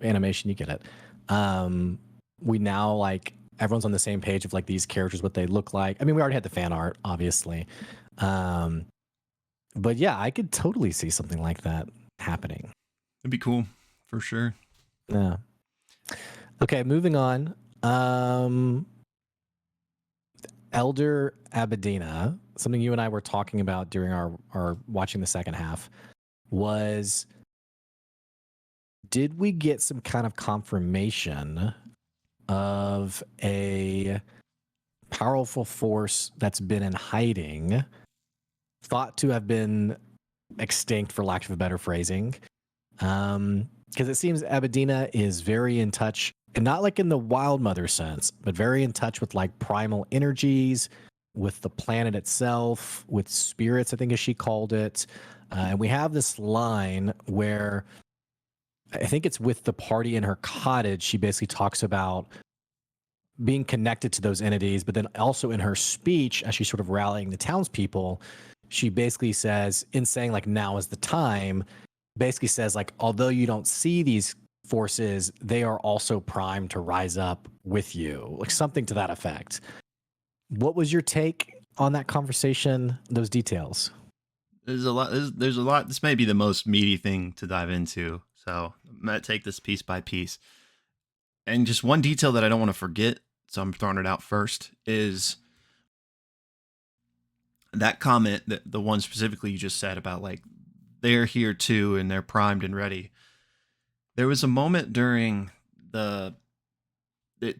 animation. You get it. Um, we now like everyone's on the same page of like these characters, what they look like. I mean, we already had the fan art, obviously, um, but yeah, I could totally see something like that happening. it'd be cool for sure. Yeah. Okay, moving on. Um, Elder Abadina, something you and I were talking about during our watching the second half, was did we get some kind of confirmation of a powerful force that's been in hiding, thought to have been extinct for lack of a better phrasing? Because it seems Abadina is very in touch, and not like in the wild mother sense, but very in touch with like primal energies, with the planet itself, with spirits, I think as she called it. And we have this line where I think it's with the party in her cottage. She basically talks about being connected to those entities, but then also in her speech, as she's sort of rallying the townspeople, she basically says, in saying like now is the time, basically says like although you don't see these forces, they are also primed to rise up with you, like something to that effect. What was your take on that conversation, those details? There's a lot. There's a lot. This may be the most meaty thing to dive into, so I'm gonna take this piece by piece. And just one detail that I don't want to forget, so I'm throwing it out first, is that comment, that the one specifically you just said about like they're here too and they're primed and ready. There was a moment during the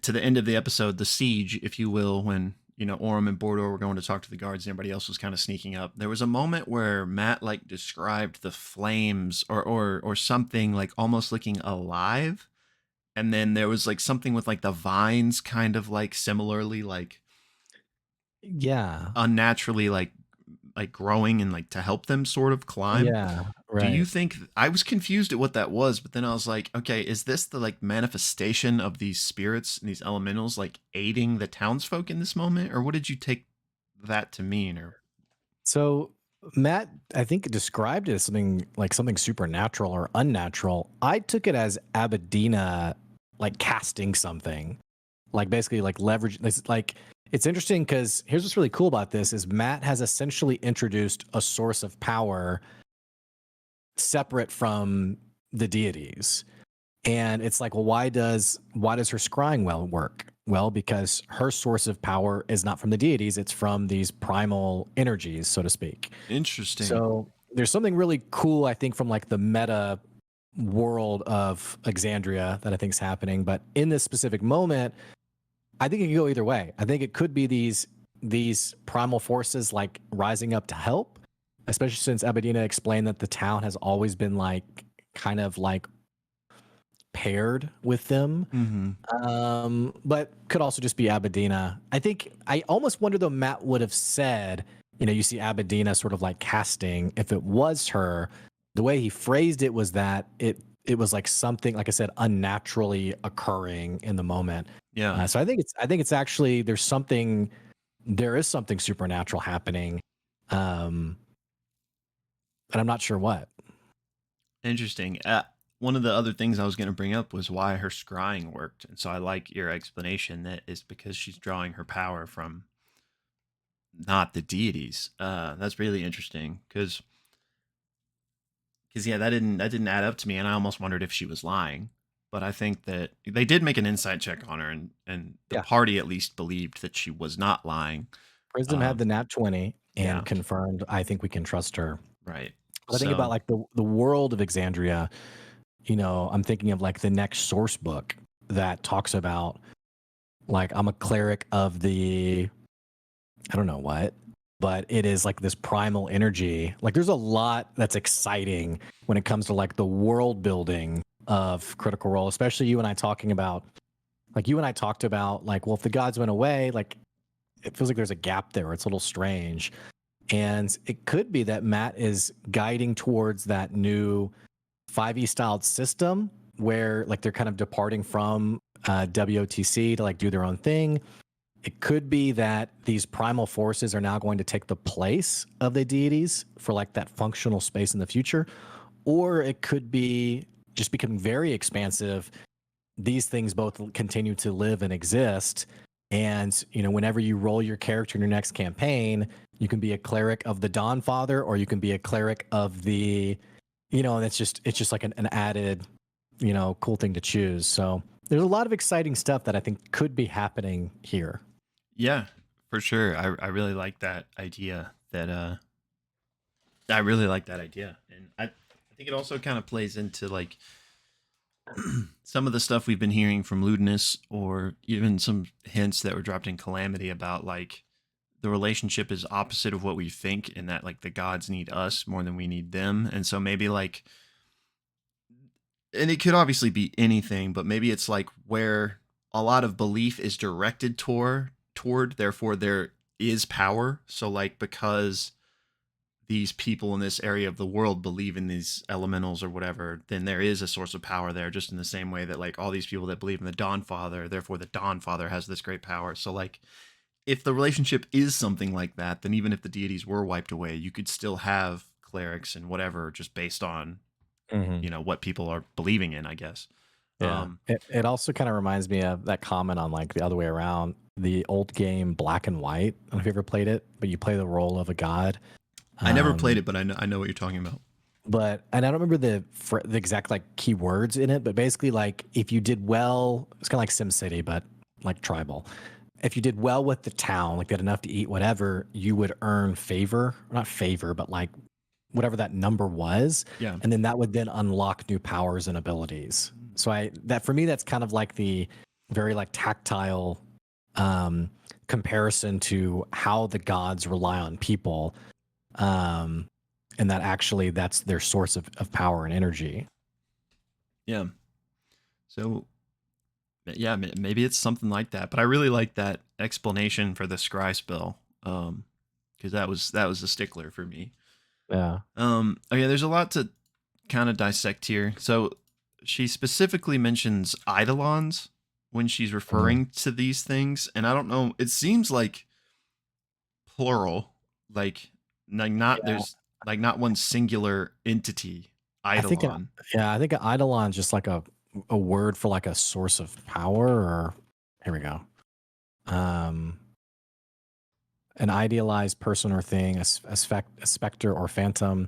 to the end of the episode, the siege, if you will, when Orem and Bordor were going to talk to the guards and everybody else was kind of sneaking up. There was a moment where Matt like described the flames or something like almost looking alive, and then there was like something with like the vines kind of like similarly like Yeah. unnaturally like growing and like to help them sort of climb. Yeah. Do you Right. think, I was confused at what that was, but then I was like, okay, is this the like manifestation of these spirits and these elementals like aiding the townsfolk in this moment, or what did you take that to mean? Or So Matt, I think described it as something supernatural or unnatural. I took it as Abadina like casting something, like basically like leverage. Like it's interesting because here's what's really cool about this is Matt has essentially introduced a source of power separate from the deities. And it's like, well, why does her scrying well work? Well, because her source of power is not from the deities, it's from these primal energies, so to speak. interesting. So there's something really cool, I think, from like the meta world of Exandria that I think is happening. But in this specific moment, I think it could go either way. I think it could be these primal forces like rising up to help, especially since Abadina explained that the town has always been like kind of like paired with them. Mm-hmm. But could also just be Abadina. I think I almost wonder though Matt would have said, you see Abadina sort of like casting if it was her. The way he phrased it was that it was like something, like I said, unnaturally occurring in the moment. Yeah. So I think it's actually there is something supernatural happening, um, and I'm not sure what. Interesting. One of the other things I was going to bring up was why her scrying worked, and so I like your explanation that is because she's drawing her power from not the deities. That's really interesting because yeah, that didn't add up to me, and I almost wondered if she was lying. But I think that they did make an insight check on her, and the Yeah, party at least believed that she was not lying. Prism had Um, the nat 20 and yeah, confirmed. I think we can trust her. right. But I think about So like the world of Exandria. I'm thinking of like the next source book that talks about like I'm a cleric of the I don't know what, but it is like this primal energy. Like there's a lot that's exciting when it comes to like the world building of Critical Role, especially you and I talking about, like, you and I talked about, like, well, if the gods went away, like, it feels like there's a gap there. It's a little strange. And it could be that Matt is guiding towards that new 5e styled system where, like, they're kind of departing from WOTC to, like, do their own thing. It could be that these primal forces are now going to take the place of the deities for, like, that functional space in the future. Or it could be just becoming very expansive. These things both continue to live and exist. And, whenever you roll your character in your next campaign, you can be a cleric of the Dawn Father, or you can be a cleric of the, and it's just like an added, cool thing to choose. So there's a lot of exciting stuff that I think could be happening here. Yeah, for sure. I really like that idea. I really like that idea, and I think it also kind of plays into like some of the stuff we've been hearing from Ludinus, or even some hints that were dropped in Calamity about like the relationship is opposite of what we think, and that like the gods need us more than we need them, and so maybe like, and it could obviously be anything, but maybe it's like where a lot of belief is directed toward, therefore there is power. So like because these people in this area of the world believe in these elementals or whatever, then there is a source of power there, just in the same way that like all these people that believe in the Dawn Father, therefore the Dawn Father has this great power. So like if the relationship is something like that, then even if the deities were wiped away, you could still have clerics and whatever just based on, Hmm. what people are believing in, I guess. Yeah. Um It also kind of reminds me of that comment on, like, the other way around, the old game Black and White. I don't know if you ever played it, but you play the role of a god. I never played Um, it, but I know what you're talking about. and I don't remember the exact, like, keywords in it, but basically, like, if you did well, it's kind of like SimCity, but like tribal. If you did well with the town, like, did enough to eat whatever, you would earn favor, not favor, but like whatever that number was, Yeah. and then that would then unlock new powers and abilities. So that for me, that's kind of like the very, like, tactile um comparison to how the gods rely on people, um and that actually that's their source of power and energy. Yeah. So yeah, maybe it's something like that. But I really like that explanation for the scry spell, because that was a stickler for me. Yeah. Okay, there's a lot to kind of dissect here. So she specifically mentions eidolons when she's Mhm. referring to these things, and I don't know. It seems like plural, like not Yeah. there's like not one singular entity I think an eidolon. yeah, I think an eidolon is just like a word for, like, a source of power. Or here we go. Um an idealized person or thing, a specter or phantom.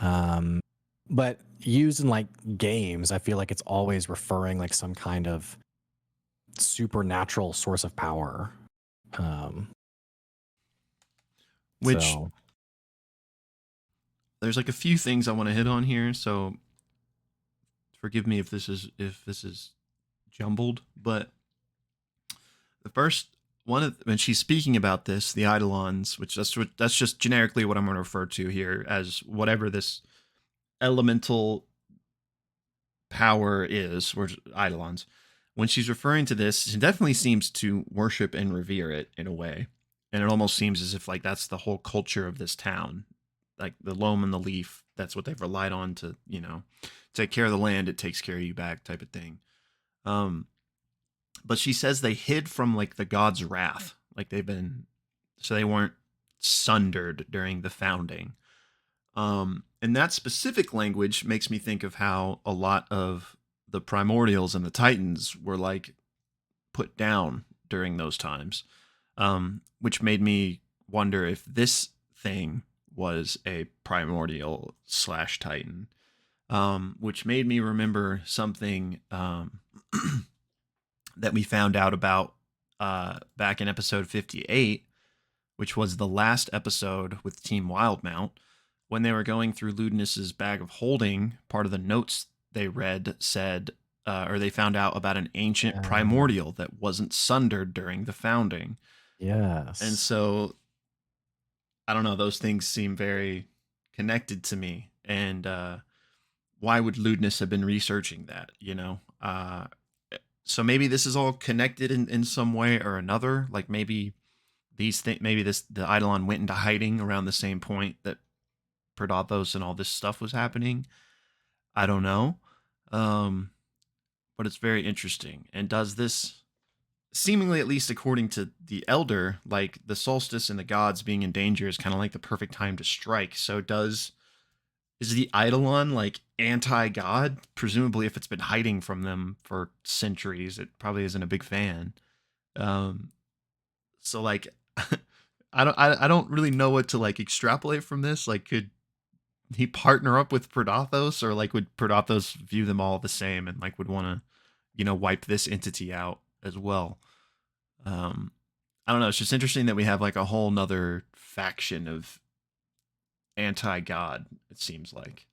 Um, but used in, like, games, I feel like it's always referring, like, some kind of supernatural source of power. Um, Which so there's like a few things I want to hit on here. So forgive me if this is jumbled, but the first one when she's speaking about this, the eidolons, which that's just generically what I'm going to refer to here as whatever this elemental power is, or eidolons. When she's referring to this, she definitely seems to worship and revere it in a way, and it almost seems as if like that's the whole culture of this town, like the loam and the leaf. That's what they've relied on to take care of the land. It takes care of you back, type of thing. Um, but she says they hid from like the god's wrath, like they've been, so they weren't sundered during the founding. And that specific language makes me think of how a lot of the primordials and the titans were like put down during those times, which made me wonder if this thing was a primordial slash titan, which made me remember something that we found out about back in episode 58, which was the last episode with Team Wildmount. When they were going through Ludinus's bag of holding, part of the notes they read said, or they found out about an ancient uh, primordial that wasn't sundered during the founding. And yes. so, I don't know, those things seem very connected to me. And why would Ludness have been researching that? You know, so maybe this is all connected in some way or another. Like maybe these things, maybe this the Eidolon went into hiding around the same point that Predathos and all this stuff was happening. I don't know, um, but it's very interesting. And does this seemingly, at least according to the Elder, like the solstice and the gods being in danger is kind of like the perfect time to strike. So does is the Eidolon like anti-god? Presumably, if it's been hiding from them for centuries, it probably isn't a big fan. Um, so like, I don't really know what to like extrapolate from this. Like, could he partner up with Predathos, or like would Predathos view them all the same and like would want to, wipe this entity out as well? Um, I don't know. It's just interesting that we have like a whole nother faction of anti-god. It seems like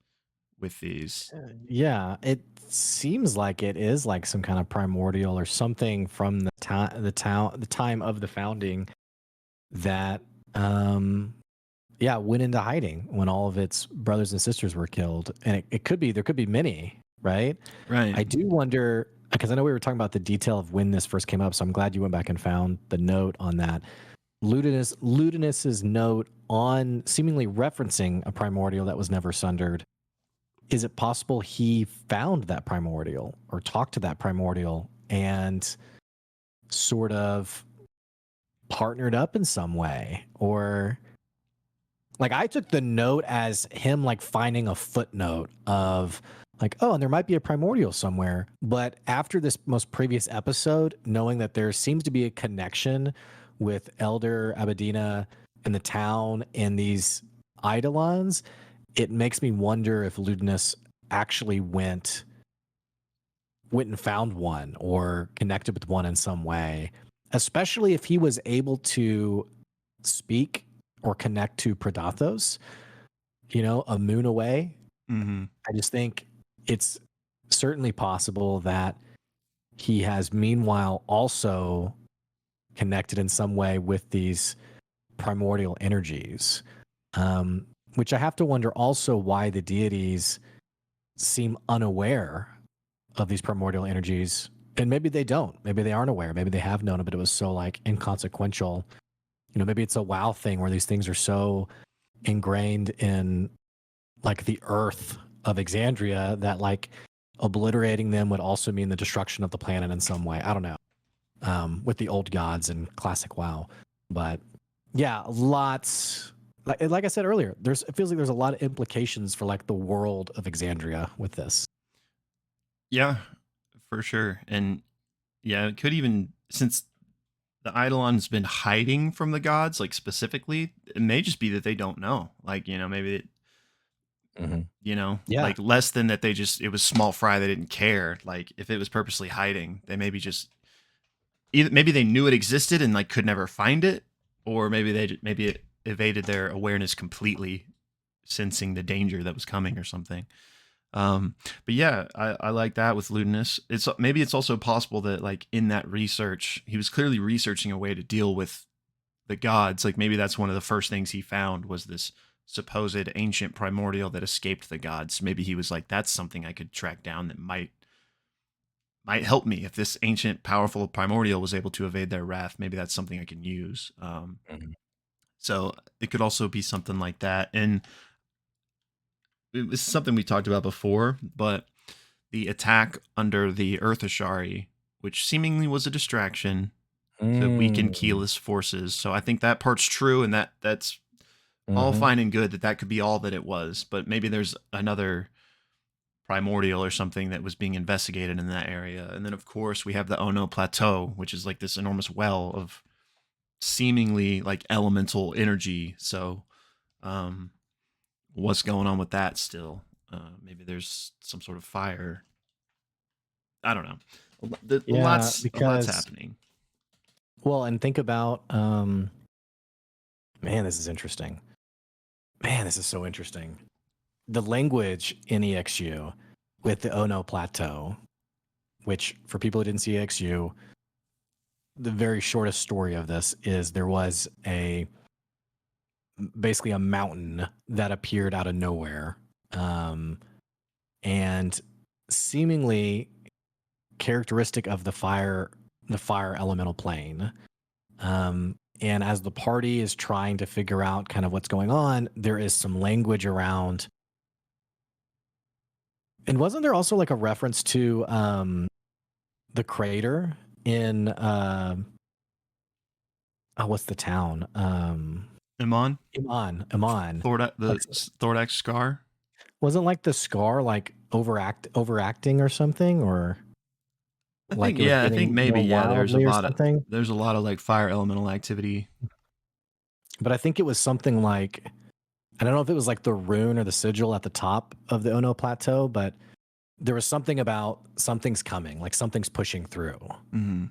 with these. Yeah, it seems like it is like some kind of primordial or something from the time of the founding that yeah, went into hiding when all of its brothers and sisters were killed. And it could be there could be many, right? Right. I do wonder because I know we were talking about the detail of when this first came up, so I'm glad you went back and found the note on that. Ludinus's note on seemingly referencing a primordial that was never sundered. Is it possible he found that primordial or talked to that primordial and sort of partnered up in some way? Or like I took the note as him like finding a footnote of like, oh, and there might be a primordial somewhere. But after this most previous episode, knowing that there seems to be a connection with Elder Abadina and the town and these eidolons, it makes me wonder if Ludinus actually went and found one or connected with one in some way, especially if he was able to speak or connect to Predathos, a moon away. Mm-hmm. I just think it's certainly possible that he has meanwhile also connected in some way with these primordial energies. Which I have to wonder also why the deities seem unaware of these primordial energies. And maybe they don't. Maybe they aren't aware. Maybe they have known it, but it was so like inconsequential. Maybe it's a WoW thing where these things are so ingrained in like the earth of Exandria that like obliterating them would also mean the destruction of the planet in some way. I don't know. With the old gods and classic WoW. But yeah, lots like I said earlier, it feels like there's a lot of implications for like the world of Exandria with this. Yeah, for sure. And yeah, it could even, since the Eidolon's been hiding from the gods, like specifically, it may just be that they don't know. Like, maybe Mm-hmm. Yeah. like less than that it was small fry, they didn't care. Like if it was purposely hiding, they maybe just either maybe they knew it existed and like could never find it, or maybe it evaded their awareness completely, sensing the danger that was coming or something. Um, but yeah, I like that with Ludinus. It's also possible that like in that research, he was clearly researching a way to deal with the gods. Like maybe that's one of the first things he found was this supposed ancient primordial that escaped the gods. Maybe he was like, that's something I could track down that might help me if this ancient powerful primordial was able to evade their wrath. Maybe that's something I can use. Mhm. So it could also be something like that. And it was something we talked about before, but the attack under the Earth HISHARI, which seemingly was a distraction to weaken Mm. Keyless forces. So I think that part's true, and that's all Mhm. fine and good that could be all that it was. But maybe there's another primordial or something that was being investigated in that area. And then of course we have the Ono Plateau, which is like this enormous well of seemingly like elemental energy. So um what's going on with that still? Maybe there's some sort of fire. I don't know. Yeah, Lots because happening. well, and think about man, this is interesting. Man, this is so interesting. The language in EXU with the Ono Plateau, which for people who didn't see EXU, the very shortest story of this is there was basically a mountain that appeared out of nowhere. Um, and seemingly characteristic of the fire elemental plane. And as the party is trying to figure out kind of what's going on, there is some language around. And wasn't there also like a reference to the crater in what's the town? Amon, Iman. Like Thordax scar. wasn't like the scar like overacting or something, or like it was I think getting maybe more wildly or something? there's a lot of like fire elemental activity. But I think it was something like, I don't know if it was like the rune or the sigil at the top of the Ono plateau, but there was something about something's coming, like something's pushing through. Mhm.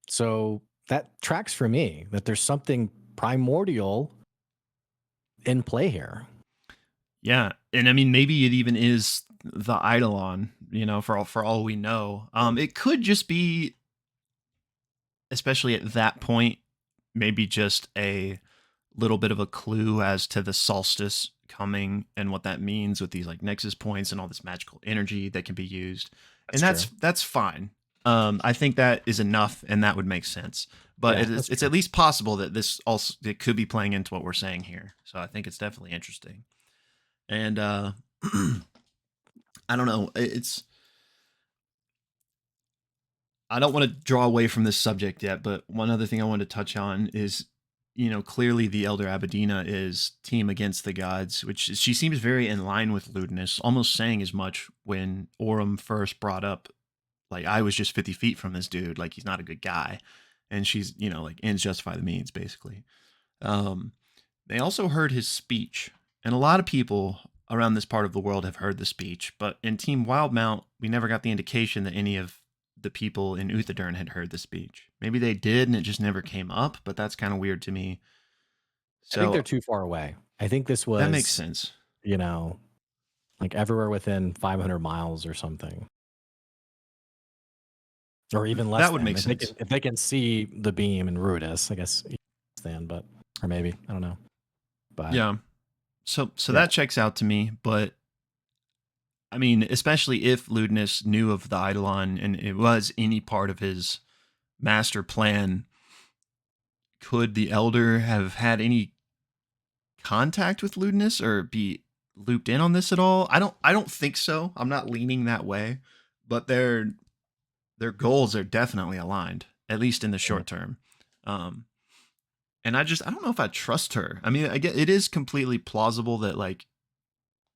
So that tracks for me that there's something primordial in play here. Yeah, and I mean maybe it even is the Eidolon, you know, for all we know. It could just be, especially at that point, maybe just a little bit of a clue as to the solstice coming and what that means with these like nexus points and all this magical energy that can be used. That's And true. that's fine. I think that is enough and that would make sense. But Yeah, that's it's true. at least possible that this also it could be playing into what we're saying here. So I think it's definitely interesting. And I don't know, it's I don't want to draw away from this subject yet, but one other thing I wanted to touch on is, you know, clearly the Elder Abadina is team against the gods, which she seems very in line with Ludinus, almost saying as much when Aurum first brought up, like, I was just 50 feet from this dude, like, he's not a good guy. And she's, you know, like, ends justify the means, basically. Um, they also heard his speech, and a lot of people around this part of the world have heard the speech, but in Team Wildmount, we never got the indication that any of the people in Uthadurn had heard the speech. Maybe they did and it just never came up, but that's kind of weird to me. I think they're So too far away. I think this that makes was, sense. you know, like everywhere within 500 miles or something, or even less That would than. make sense. If they can see the beam and Ruidus, I guess then, but or maybe I don't know. But Yeah. So yeah, that checks out to me, but I mean, especially if Ludinus knew of the Eidolon and it was any part of his master plan, could the Elder have had any contact with Ludinus or be looped in on this at all? I don't think so. I'm not leaning that way, but their goals are definitely aligned, at least in the yeah. short term. Um, and I don't know if I trust her. I mean, I get it is completely plausible that like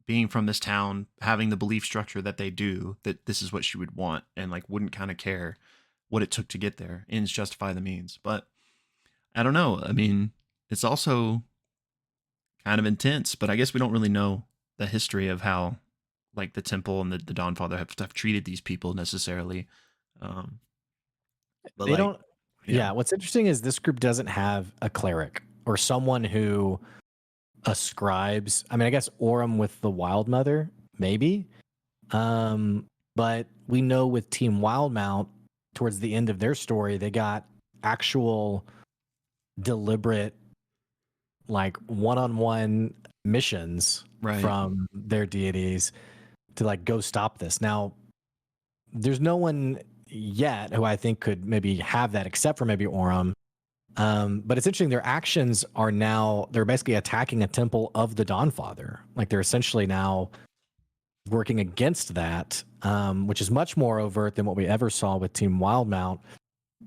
being from this town, having the belief structure that they do, that this is what she would want and like wouldn't kind of care what it took to get there. Ends justify the means. But I don't know. I mean, it's also kind of intense, but I guess we don't really know the history of how like the temple and the Dawnfather have treated these people necessarily. Um, but They like, don't. yeah, Yeah, what's interesting is this group doesn't have a cleric or someone who ascribes. I mean, I guess Aurum with the Wild Mother, maybe. But we know with Team Wildmount, towards the end of their story, they got actual deliberate, like one-on-one missions right. from their deities to like go stop this. Now, there's no one yet who I think could maybe have that except for maybe Aurum. But it's interesting. Their actions are now they're basically attacking a temple of the Dawnfather. Like they're essentially now working against that, which is much more overt than what we ever saw with Team Wildmount.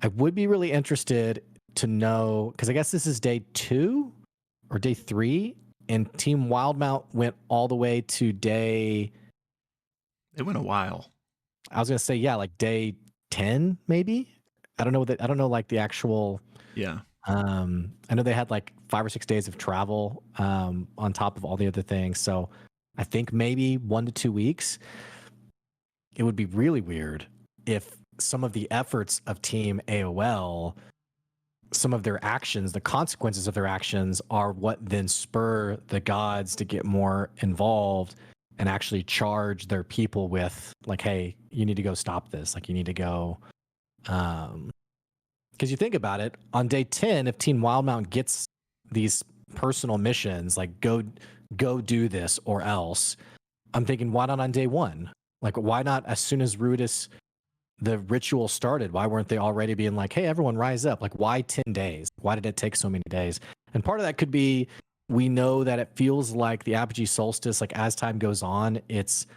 I would be really interested to know because I guess this is day 2 or day 3, and Team Wildmount went all the way to day. It went a while. I was gonna say yeah, like day 10 maybe. I don't know that. I don't know like the actual. Yeah. I know they had like 5 or 6 days of travel on top of all the other things. So I think maybe 1 to 2 weeks. It would be really weird if some of the efforts of Team AOL, some of their actions, the consequences of their actions are what then spur the gods to get more involved and actually charge their people with like, hey, you need to go stop this. Like you need to go because you think about it, on day 10, if Team Wildmount gets these personal missions, like go do this or else, I'm thinking, why not on day one? Like, why not as soon as the ritual started? Why weren't they already being like, hey, everyone rise up? Like, why 10 days? Why did it take so many days? And part of that could be we know that it feels like the apogee solstice, like as time goes on, its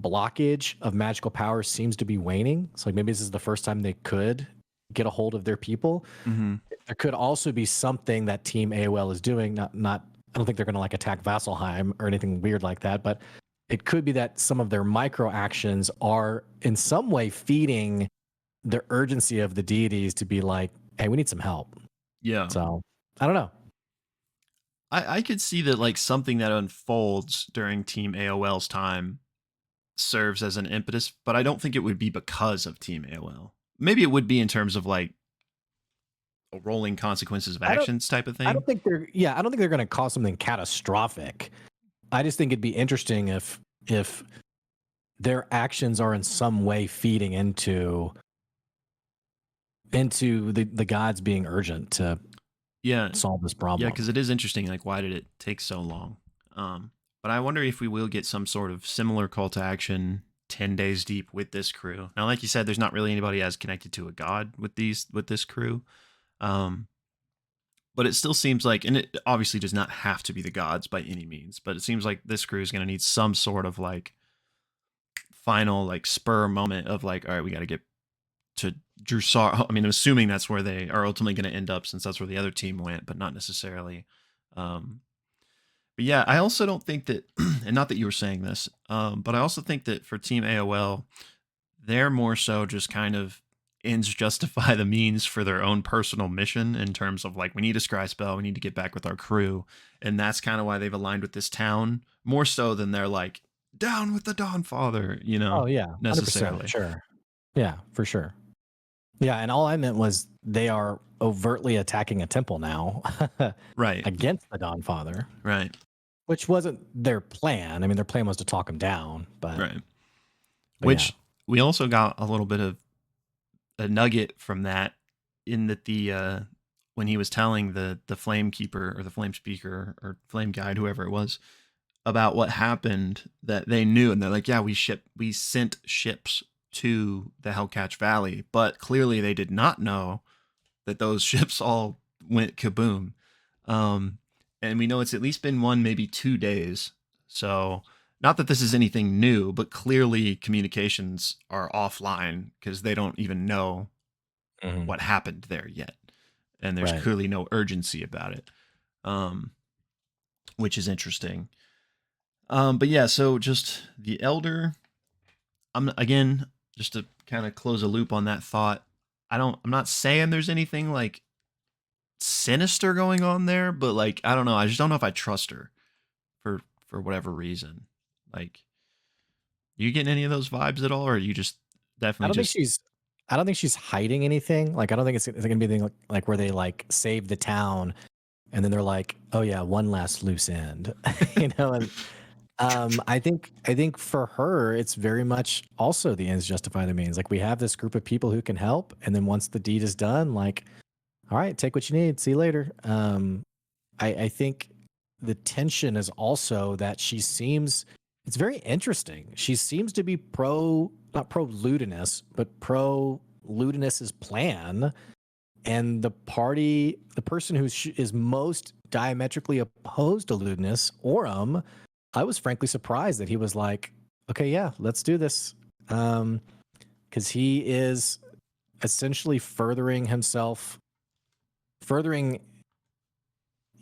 blockage of magical powers seems to be waning. So like maybe this is the first time they could get a hold of their people. Mm-hmm. There could also be something that Team AOL is doing. Not I don't think they're gonna like attack Vasselheim or anything weird like that, but it could be that some of their micro actions are in some way feeding the urgency of the deities to be like, hey, we need some help. Yeah. So I don't know. I could see that like something that unfolds during Team AOL's time serves as an impetus, but I don't think it would be because of Team AOL. Maybe it would be in terms of like a rolling consequences of I don't actions type of I thing. don't think they're gonna cause something catastrophic. I just think it'd be interesting if their actions are in some way feeding into the gods being urgent to Yeah, solve this yeah, problem. because it is interesting. Like, why did it take so long? But I wonder if we will get some sort of similar call to action 10 days deep with this crew. Now, like you said, there's not really anybody as connected to a god with this crew. Um, but it still seems like, and it obviously does not have to be the gods by any means, but it seems like this crew is going to need some sort of like final like spur moment of like, all right, we got to get to Drusar. I mean, I'm assuming that's where they are ultimately going to end up, since that's where the other team went, but not necessarily. Um, but yeah, I also don't think that, and not that you were saying this, but I also think that for Team AOL, they're more so just kind of ends justify the means for their own personal mission, in terms of like, we need a scry spell, we need to get back with our crew, and that's kind of why they've aligned with this town more so than they're like down with the Dawnfather, Oh yeah, 100%. necessarily. Sure. Yeah, for sure. Yeah, and all I meant was they are overtly attacking a temple now Right, against the Dawnfather, right, which wasn't their plan. I mean, their plan was to talk him down, right. but yeah. Which we also got a little bit of a nugget from that, in that the when he was telling the flame keeper or the flame speaker or flame guide, whoever it was, about what happened, that they knew, and they're like, yeah, we sent ships to the Hellcatch Valley, but clearly they did not know that those ships all went kaboom. Um, and we know it's at least been 1, maybe 2 days. So, not that this is anything new, but clearly communications are offline because they don't even know Mhm. what happened there yet. And there's Right. clearly no urgency about it, um, which is interesting. But yeah, so just the Elder, I'm again, just to kind of close a loop on that thought. I'm not saying there's anything like sinister going on there, but like, I don't know. I just don't know if I trust her for whatever reason. Like, you getting any of those vibes at all, or are you just I definitely don't think just she's I don't think she's hiding anything. Like I don't think it's gonna be anything like where they like save the town and then they're like, oh yeah, one last loose end. And I think for her, it's very much also the ends justify the means. Like we have this group of people who can help, and then once the deed is done, like, all right, take what you need. See you later. I think the tension is also that she seems. It's very interesting. She seems to be not pro Ludinus, but pro Ludinus's plan. And the person who is most diametrically opposed to Ludinus, Aurum, I was frankly surprised that he was like, okay, yeah, let's do this. Because he is essentially furthering,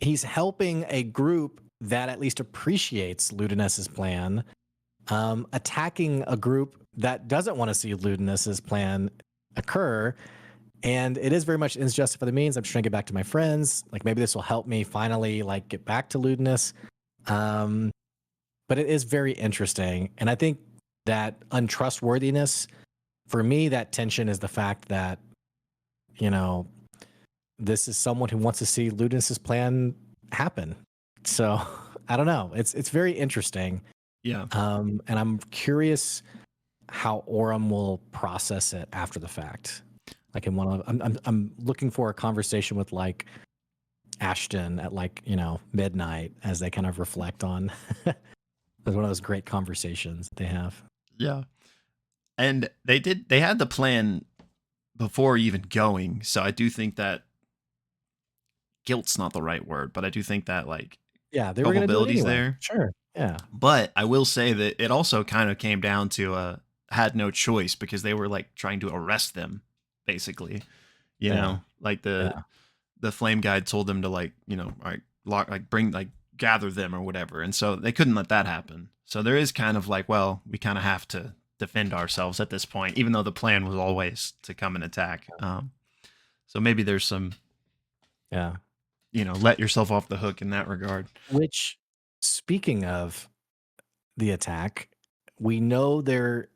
he's helping a group that at least appreciates Ludinus's plan, attacking a group that doesn't want to see Ludinus's plan occur. And it is very much ends justify the means. I'm just trying to get back to my friends. Like maybe this will help me finally like get back to Ludinus. Um, but it is very interesting. And I think that untrustworthiness, for me, that tension is the fact that, you know, this is someone who wants to see Ludinus's plan happen. So I don't know. It's very interesting. yeah. And I'm curious how Aurum will process it after the fact. Like in one of I'm looking for a conversation with like Ashton at like, midnight as they kind of reflect on It's one of those great conversations they have. Yeah. And they had the plan before even going. So I do think that guilt's not the right word, but I do think that like Yeah, they were gonna do it culpability's anyway. there. Sure. Yeah. But I will say that it also kind of came down to had no choice because they were like trying to arrest them, basically. You Yeah. know, like Yeah. the flame guide told them to like, you know, like lock like bring like gather them or whatever. And so they couldn't let that happen. So there is kind of like, well, we kind of have to defend ourselves at this point, even though the plan was always to come and attack. So maybe there's some, Yeah. you know, let yourself off the hook in that regard. Which, speaking of the attack, we know there.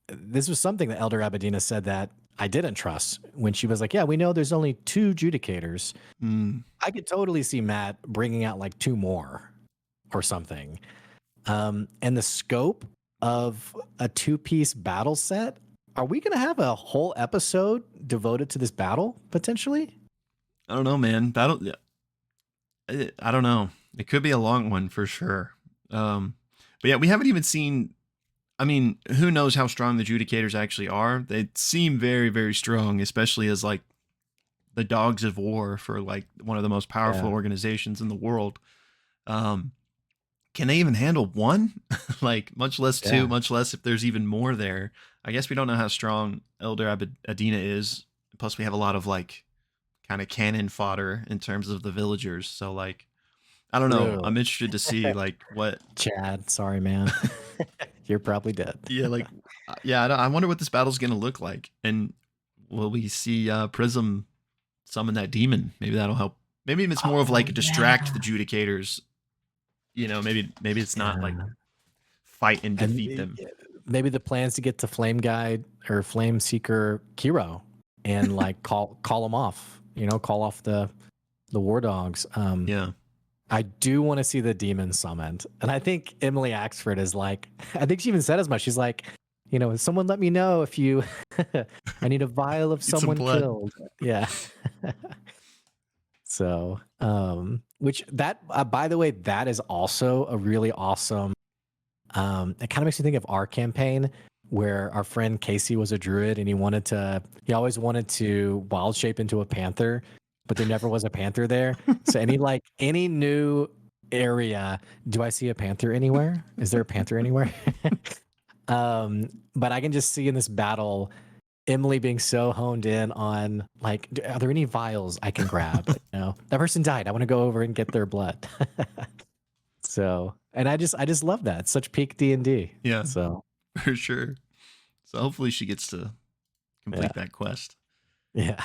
This was something that Elder Abadina said that I didn't trust when she was like, "Yeah, we know there's only 2 judicators." Mm, I could totally see Matt bringing out like 2 more or something. And the scope of a 2-piece battle set. Are we gonna have a whole episode devoted to this battle potentially? I don't know, man. Battle. I don't know. It could be a long one for sure. But yeah, we haven't even seen. I mean, who knows how strong the Judicators actually are? They seem very, very strong, especially as like the dogs of war for like one of the most powerful Yeah, organizations in the world. Um, can they even handle one? Like, much less two, yeah. much less if there's even more there. I guess we don't know how strong Elder Adina is. Plus, we have a lot of like kind of cannon fodder in terms of the villagers. So, like, I don't know. True. I'm interested to see like what. Chad, sorry, man. You're probably dead. Yeah, like, yeah. I wonder what this battle's gonna look like, and will we see Prism summon that demon? Maybe that'll help. Maybe it's more of Oh, like distract the yeah. Judicators. You know, maybe it's not like Yeah. fight and And defeat them. maybe the plans to get to Flame Guide or Flame Seeker Kiro and like call them off, call off the war dogs. Yeah, I do want to see the demon summoned. And I think Emily Axford is like, I think she even said as much. She's like, someone let me know if you, I need a vial of need some someone blood. killed. Yeah. So, which that, by the way, that is also a really awesome, it kind of makes me think of our campaign where our friend Casey was a druid and he always wanted to wild shape into a panther, but there never was a panther there. So any new area, do I see a panther anywhere? Is there a panther anywhere? But I can just see in this battle Emily being so honed in on like, are there any vials I can grab? That person died. I want to go over and get their blood. So, and I just love that. It's such peak D&D. Yeah, So, for sure. So hopefully she gets to yeah. complete that quest. Yeah.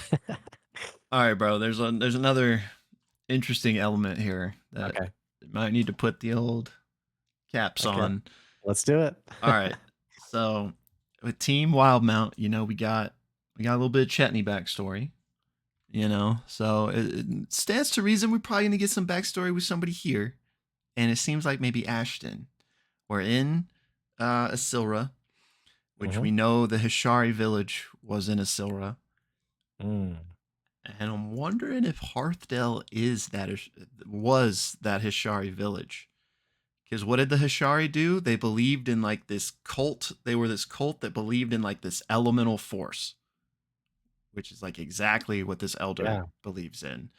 All right, bro. There's another interesting element here that Okay. might need to put the old caps Okay. on. Let's do it. All right. So with Team Wildmount, you know, we got a little bit of Chetney backstory. You know, so it stands to reason we're probably gonna get some backstory with somebody here, and it seems like maybe Ashton. We're in Asilra, which Mhm. we know the Hishari village was in Asilra, Mm. and I'm wondering if Hearthdell was that Hishari village. Because what did the Hishari do? They believed in like this cult. They were this cult that believed in like this elemental force, which is like exactly what this elder Yeah. believes in.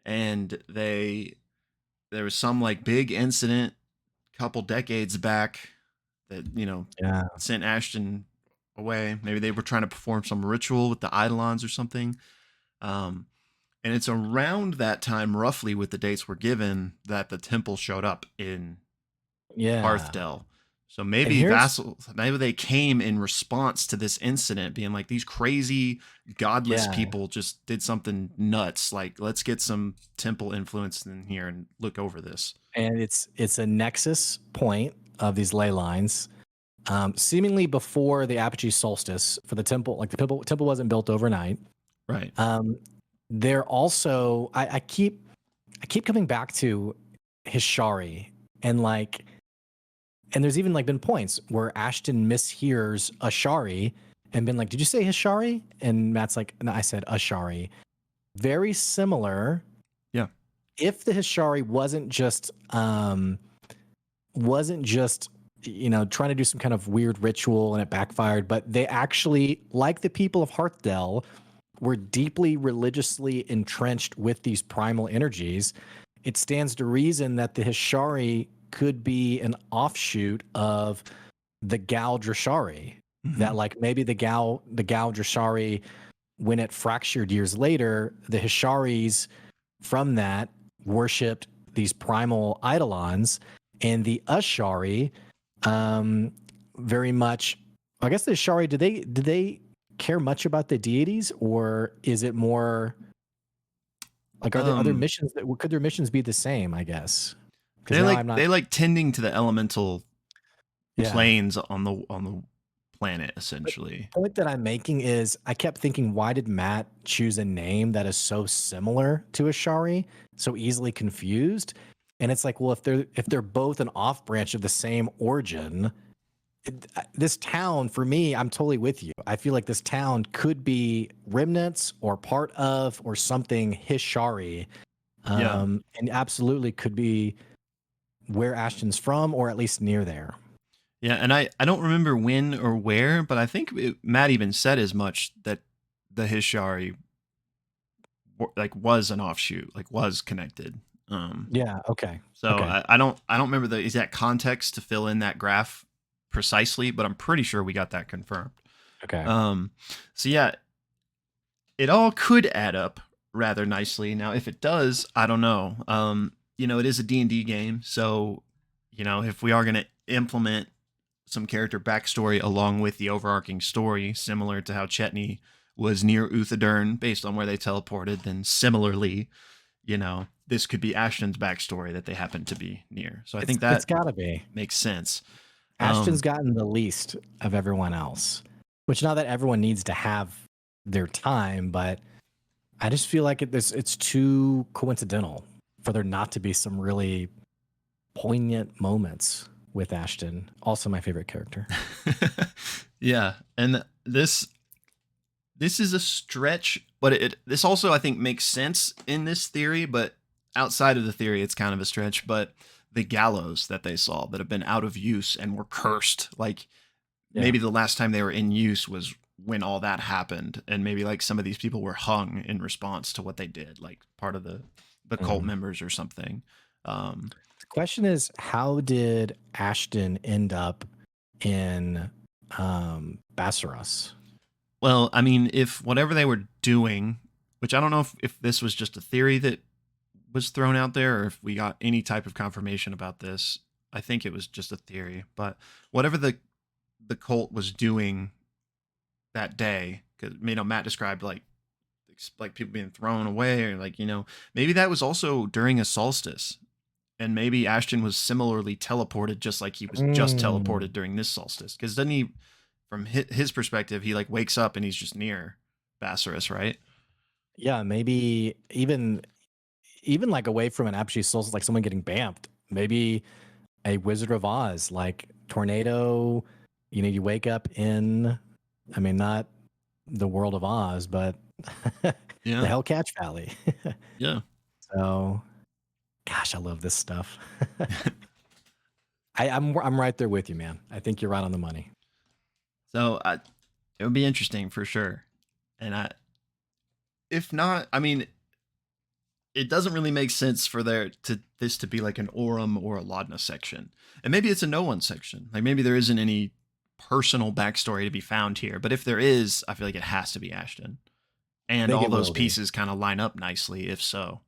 And there was some like big incident a couple decades back that, you know, Yeah. sent Ashton away. Maybe they were trying to perform some ritual with the Eidolons or something. Um, and it's around that time, roughly with the dates were given, that the temple showed up in Yeah. HARTHDELL. So And maybe here's vassals, maybe they came in response to this incident, being like these crazy godless yeah. people just did something nuts. Like, let's get some temple influence in here and look over this. And it's a nexus point of these ley lines. Seemingly before the apogee solstice for the temple, like the temple wasn't built overnight. Right. Um, they're also I keep coming back to Hishari and like and there's even like been points where Ashton mishears Ashari and been like, "Did you say Hishari?" And Matt's like, "No, I said Ashari." Very similar. Yeah. If the Hishari wasn't just trying to do some kind of weird ritual and it backfired. But they actually, like the people of Hearthdell, were deeply religiously entrenched with these primal energies. It stands to reason that the Hishari could be an offshoot of the Gal Drashari. Hmm. That like maybe the Gal Drashari, when it fractured years later, the Hisharis from that worshipped these primal eidolons, and the Ashari, um, very much. I guess the Ashari, did they care much about the deities, or is it more like, are there other Um, missions that could their missions be the same? I guess because they now like I'm not. they like tending to the elemental Yeah. planes on the planet But essentially. the point that I'm making is I kept thinking, why did Matt choose a name that is so similar to Ashari, so easily confused? And it's like, well, if they're both an off branch of the same origin, this town for me, I'm totally with you. I feel like this town could be remnants or part of or something Hishari, Yeah. and absolutely could be where Ashton's from, or at least near there. Yeah, and I don't remember when or where, but I think Matt even said as much that the Hishari like was an offshoot, like was connected. Um, Yeah. Okay. so Okay. I don't remember the exact context to fill in that graph precisely, but I'm pretty sure we got that confirmed. Okay. Um, so yeah, it all could add up rather nicely. Now, if it does, I don't know. It is a D&D game, so if we are going to implement some character backstory along with the overarching story, similar to how Chetney was near Uthadern based on where they teleported, then similarly, this could be Ashton's backstory that they happen to be near. So I think It's that got to be. makes sense. Ashton's Um, gotten the least of everyone else, which not that everyone needs to have their time, but I just feel like it's too coincidental for there not to be some really poignant moments with Ashton. Also, my favorite character. yeah, and this is a stretch, but this also I think makes sense in this theory, but outside of the theory, it's kind of a stretch. But the gallows that they saw that have been out of use and were cursed, like Yeah. maybe the last time they were in use was when all that happened, and maybe like some of these people were hung in response to what they did, like part of the cult Mhm. members or something. Um, The question is, how did Ashton end up in Bassaros? well, I mean, if whatever they were doing, which I don't know if this was just a theory that was thrown out there or if we got any type of confirmation about this. I think it was just a theory, but whatever the cult was doing that day, because Matt described like people being thrown away or like maybe that was also during a solstice, and maybe Ashton was similarly teleported just like he was just Mm. teleported during this solstice. Because doesn't he, from his perspective, he like wakes up and he's just near Bassaris, right? Yeah, maybe even like away from an Apogee Souls, like someone getting bamfed. Maybe a Wizard of Oz, like tornado. You wake up in, I mean, not the world of Oz, but the Yeah, Hellcatch Valley. yeah. So, gosh, I love this stuff. I'm right there with you, man. I think you're right on the money. So it would be interesting for sure. And if not, I mean, it doesn't really make sense for this to be like an Orem or a Laudna section, and maybe it's a no one section. Like maybe there isn't any personal backstory to be found here, but if there is, I feel like it has to be Ashton, I and think all it those will be. pieces kind of line up nicely. If so,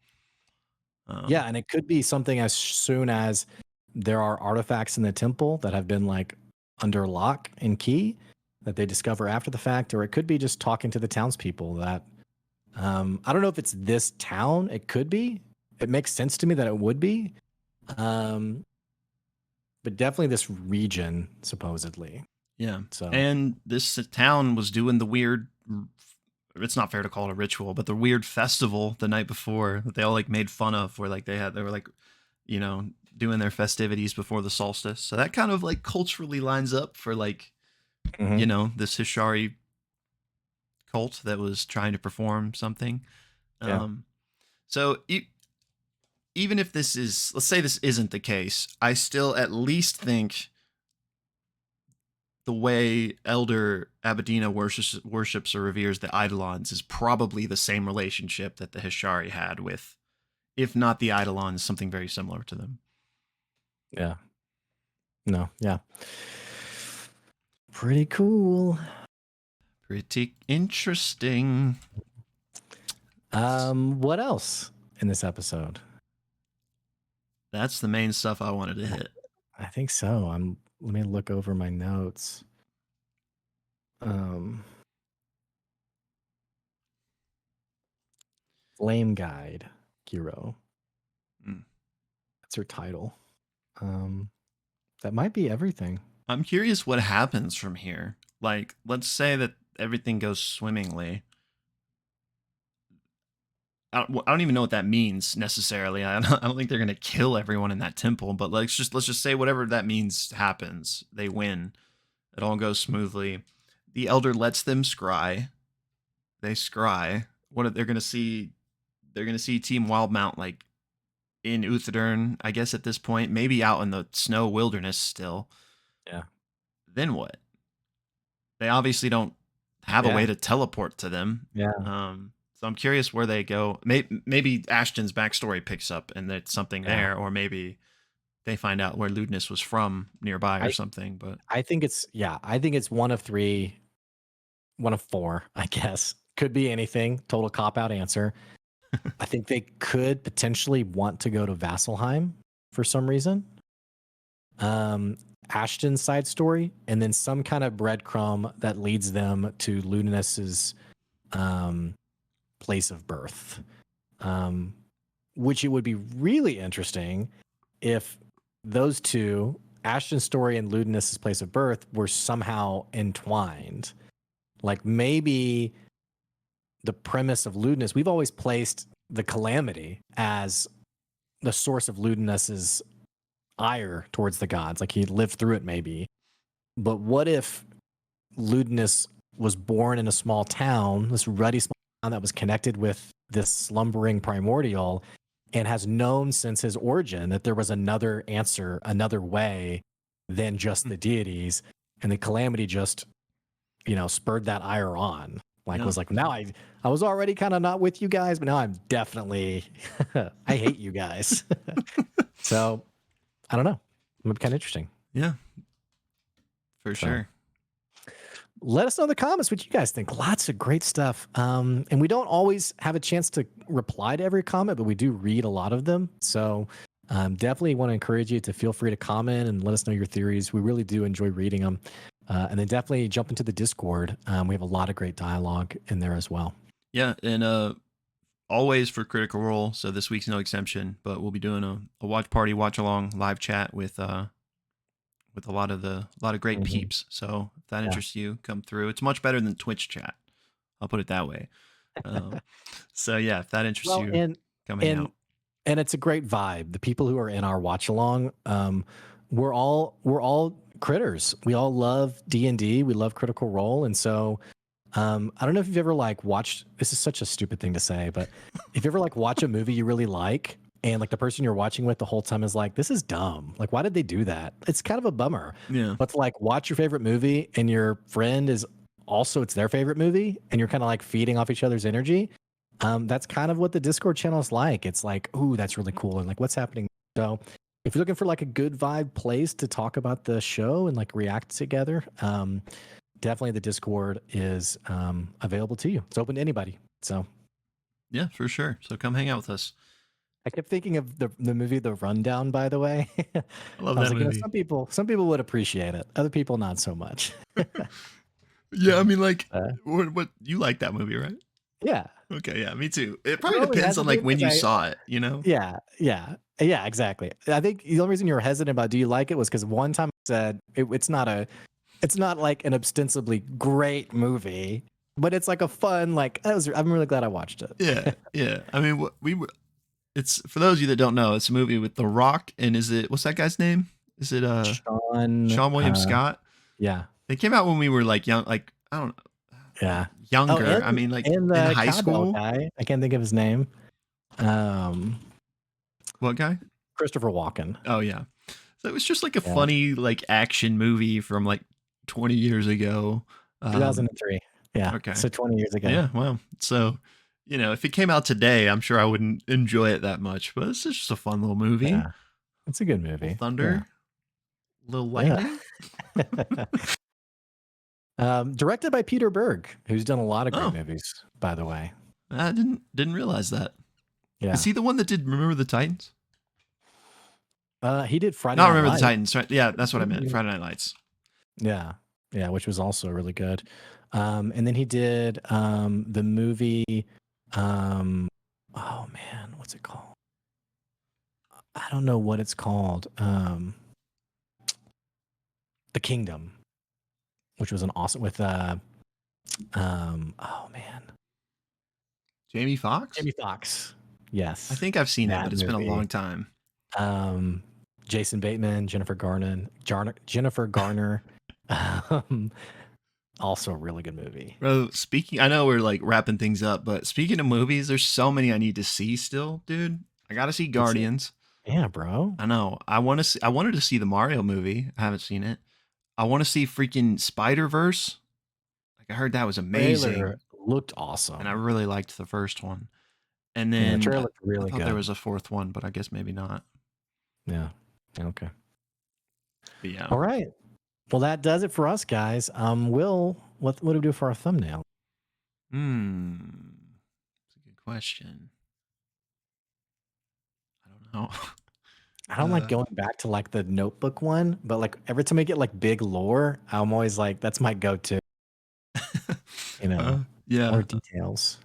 Yeah, um, and it could be something as soon as there are artifacts in the temple that have been like under lock and key that they discover after the fact, or it could be just talking to the townspeople that I don't know if it's this town. It could be. It makes sense to me that it would be. Um, but definitely this region, supposedly. yeah. So And this town was doing the weird. It's not fair to call it a ritual, but the weird festival the night before that they all like made fun of, where like they were like you know, doing their festivities before the solstice. So that kind of like culturally lines up for like, mhm. this Hishari cult that was trying to perform something. Yeah. Um, so even if this is, let's say this isn't the case, I still at least think the way Elder Abadina worships or reveres the Eidolons is probably the same relationship that the Hishari had with, if not the Eidolons, something very similar to them. Yeah. No. Yeah. Pretty cool. Pretty interesting. What else in this episode? That's the main stuff I wanted to hit. I think so. Let me look over my notes. Flame Guide, Kiro. Mm. That's her title. That might be everything. I'm curious what happens from here. Like, let's say that everything goes swimmingly. I don't even know what that means necessarily. I don't think they're gonna kill everyone in that temple, but let's just say whatever that means happens. They win. It all goes smoothly. The elder lets them scry. They scry. What they're gonna see? They're gonna see Team Wildmount like in Uthadern, I guess at this point, maybe out in the snow wilderness still. Yeah. Then what? They obviously don't have a way to teleport to them. Yeah. So I'm curious where they go. Maybe Ashton's backstory picks up and there's something there, or maybe they find out where Ludinus was from nearby or something. But I think it's one of three, one of four, I guess. Could be anything. Total cop out answer. I think they could potentially want to go to Vasselheim for some reason. Ashton's side story, and then some kind of breadcrumb that leads them to Ludinus's place of birth. Which it would be really interesting if those two, Ashton's story and Ludinus's place of birth, were somehow entwined. Like maybe the premise of Ludinus, we've always placed the calamity as the source of Ludinus's ire towards the gods. Like he lived through it maybe. But what if Ludinus was born in a small town, this ruddy small town that was connected with this slumbering primordial, and has known since his origin that there was another answer, another way than just the deities, and the calamity just, spurred that ire on. Like was like, now I was already kind of not with you guys, but now I'm definitely I hate you guys. So I don't know. It would be kind of interesting. Yeah, for sure. Let us know in the comments what you guys think. Lots of great stuff. And we don't always have a chance to reply to every comment, but we do read a lot of them. So definitely want to encourage you to feel free to comment and let us know your theories. We really do enjoy reading them. And then definitely jump into the Discord. We have a lot of great dialogue in there as well. Yeah, and always for Critical Role. So this week's no exception, but we'll be doing a watch party, watch along, live chat with a lot of great peeps. So if that interests you, come through. It's much better than Twitch chat. I'll put it that way. So yeah, if that interests you, come hang out. And it's a great vibe. The people who are in our watch along, we're all critters. We all love D&D. We love Critical Role, and so I don't know if you've ever watched. This is such a stupid thing to say, but if you ever watch a movie you really like, and the person you're watching with the whole time is like, this is dumb. Like, why did they do that? It's kind of a bummer. Yeah. But to watch your favorite movie and your friend is also, it's their favorite movie, and you're kind of feeding off each other's energy. That's kind of what the Discord channel is like. It's like, ooh, that's really cool. And what's happening? So if you're looking for a good vibe place to talk about the show and react together, definitely the Discord is available to you. It's open to anybody. So yeah, for sure. So come hang out with us. I kept thinking of the movie The Rundown, by the way. I love that movie. Some people would appreciate it. Other people not so much. Yeah, I mean what you like that movie, right? Yeah. Okay, yeah, me too. It probably depends on when you saw it, Yeah, exactly. I think the only reason you were hesitant about do you like it was because one time I said it's not an ostensibly great movie, but it's a fun I'm really glad I watched it. Yeah. I mean, it's for those of you that don't know, it's a movie with The Rock, and what's that guy's name? Is it Sean William Scott? Yeah. They came out when we were young, I don't know. Yeah. Younger. I mean, in high school. Guy. I can't think of his name. What guy? Christopher Walken. Oh yeah. So it was just a funny action movie from 20 years ago. 2003. Yeah. Okay. So 20 years ago. Yeah, well, so, if it came out today, I'm sure I wouldn't enjoy it that much, but it's just a fun little movie. Yeah. It's a good Little movie. Yeah. thunder, little Yeah. lightning. Directed by Peter Berg, who's done a lot of great Oh, movies, by the way. I didn't realize that. Is Yeah. he the one that did Remember the Titans? He did Friday Not Night Remember the Lights. Titans, right? Yeah, that's what I meant. Friday Night Lights. Yeah. Yeah, which was also really good. And then he did the movie oh man, what's it called? I don't know what it's called. The Kingdom, which was an awesome with oh man. Jamie Foxx? Jamie Foxx. I Yes. think I've seen it, That but it's been a movie. long time. Jason Bateman, Jennifer Garner. Also a really good movie. Bro, I know we're like wrapping things up, but speaking of movies, there's so many I need to see still, dude. I gotta see It's Guardians. yeah, bro. I know. I wanted to see the Mario movie. I haven't seen it. I want to see freaking Spider-Verse. Like I heard that was Trailer amazing, looked and I awesome. really liked the first one. And Yeah, then trailer I, looked I really thought there good. was a fourth one, but I guess maybe not. Yeah. Okay. But yeah. All right. Well, that does it for us, guys. Will, what do we do for our thumbnail? It's a good question. I don't know. I don't like going back to like the Notebook one, but like every time I get like big lore, I'm always like, that's my go-to. You know, more Yeah. details.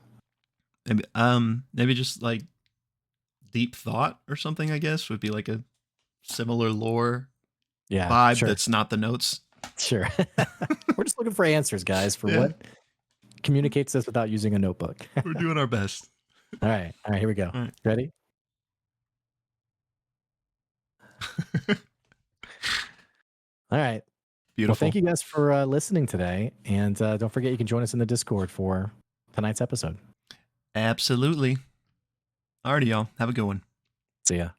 Maybe just like deep thought or something. I guess would be like a similar lore Yeah, vibe sure, that's not the notes. sure. We're just looking for answers, guys, for Yeah, what communicates this without using a notebook. we're doing our best. All right, here we go. All right. Ready? All right. Well, thank Beautiful. you guys for listening today. And don't forget, you can join us in the Discord for tonight's episode. Absolutely. Alrighty, y'all. Have a good one. See ya.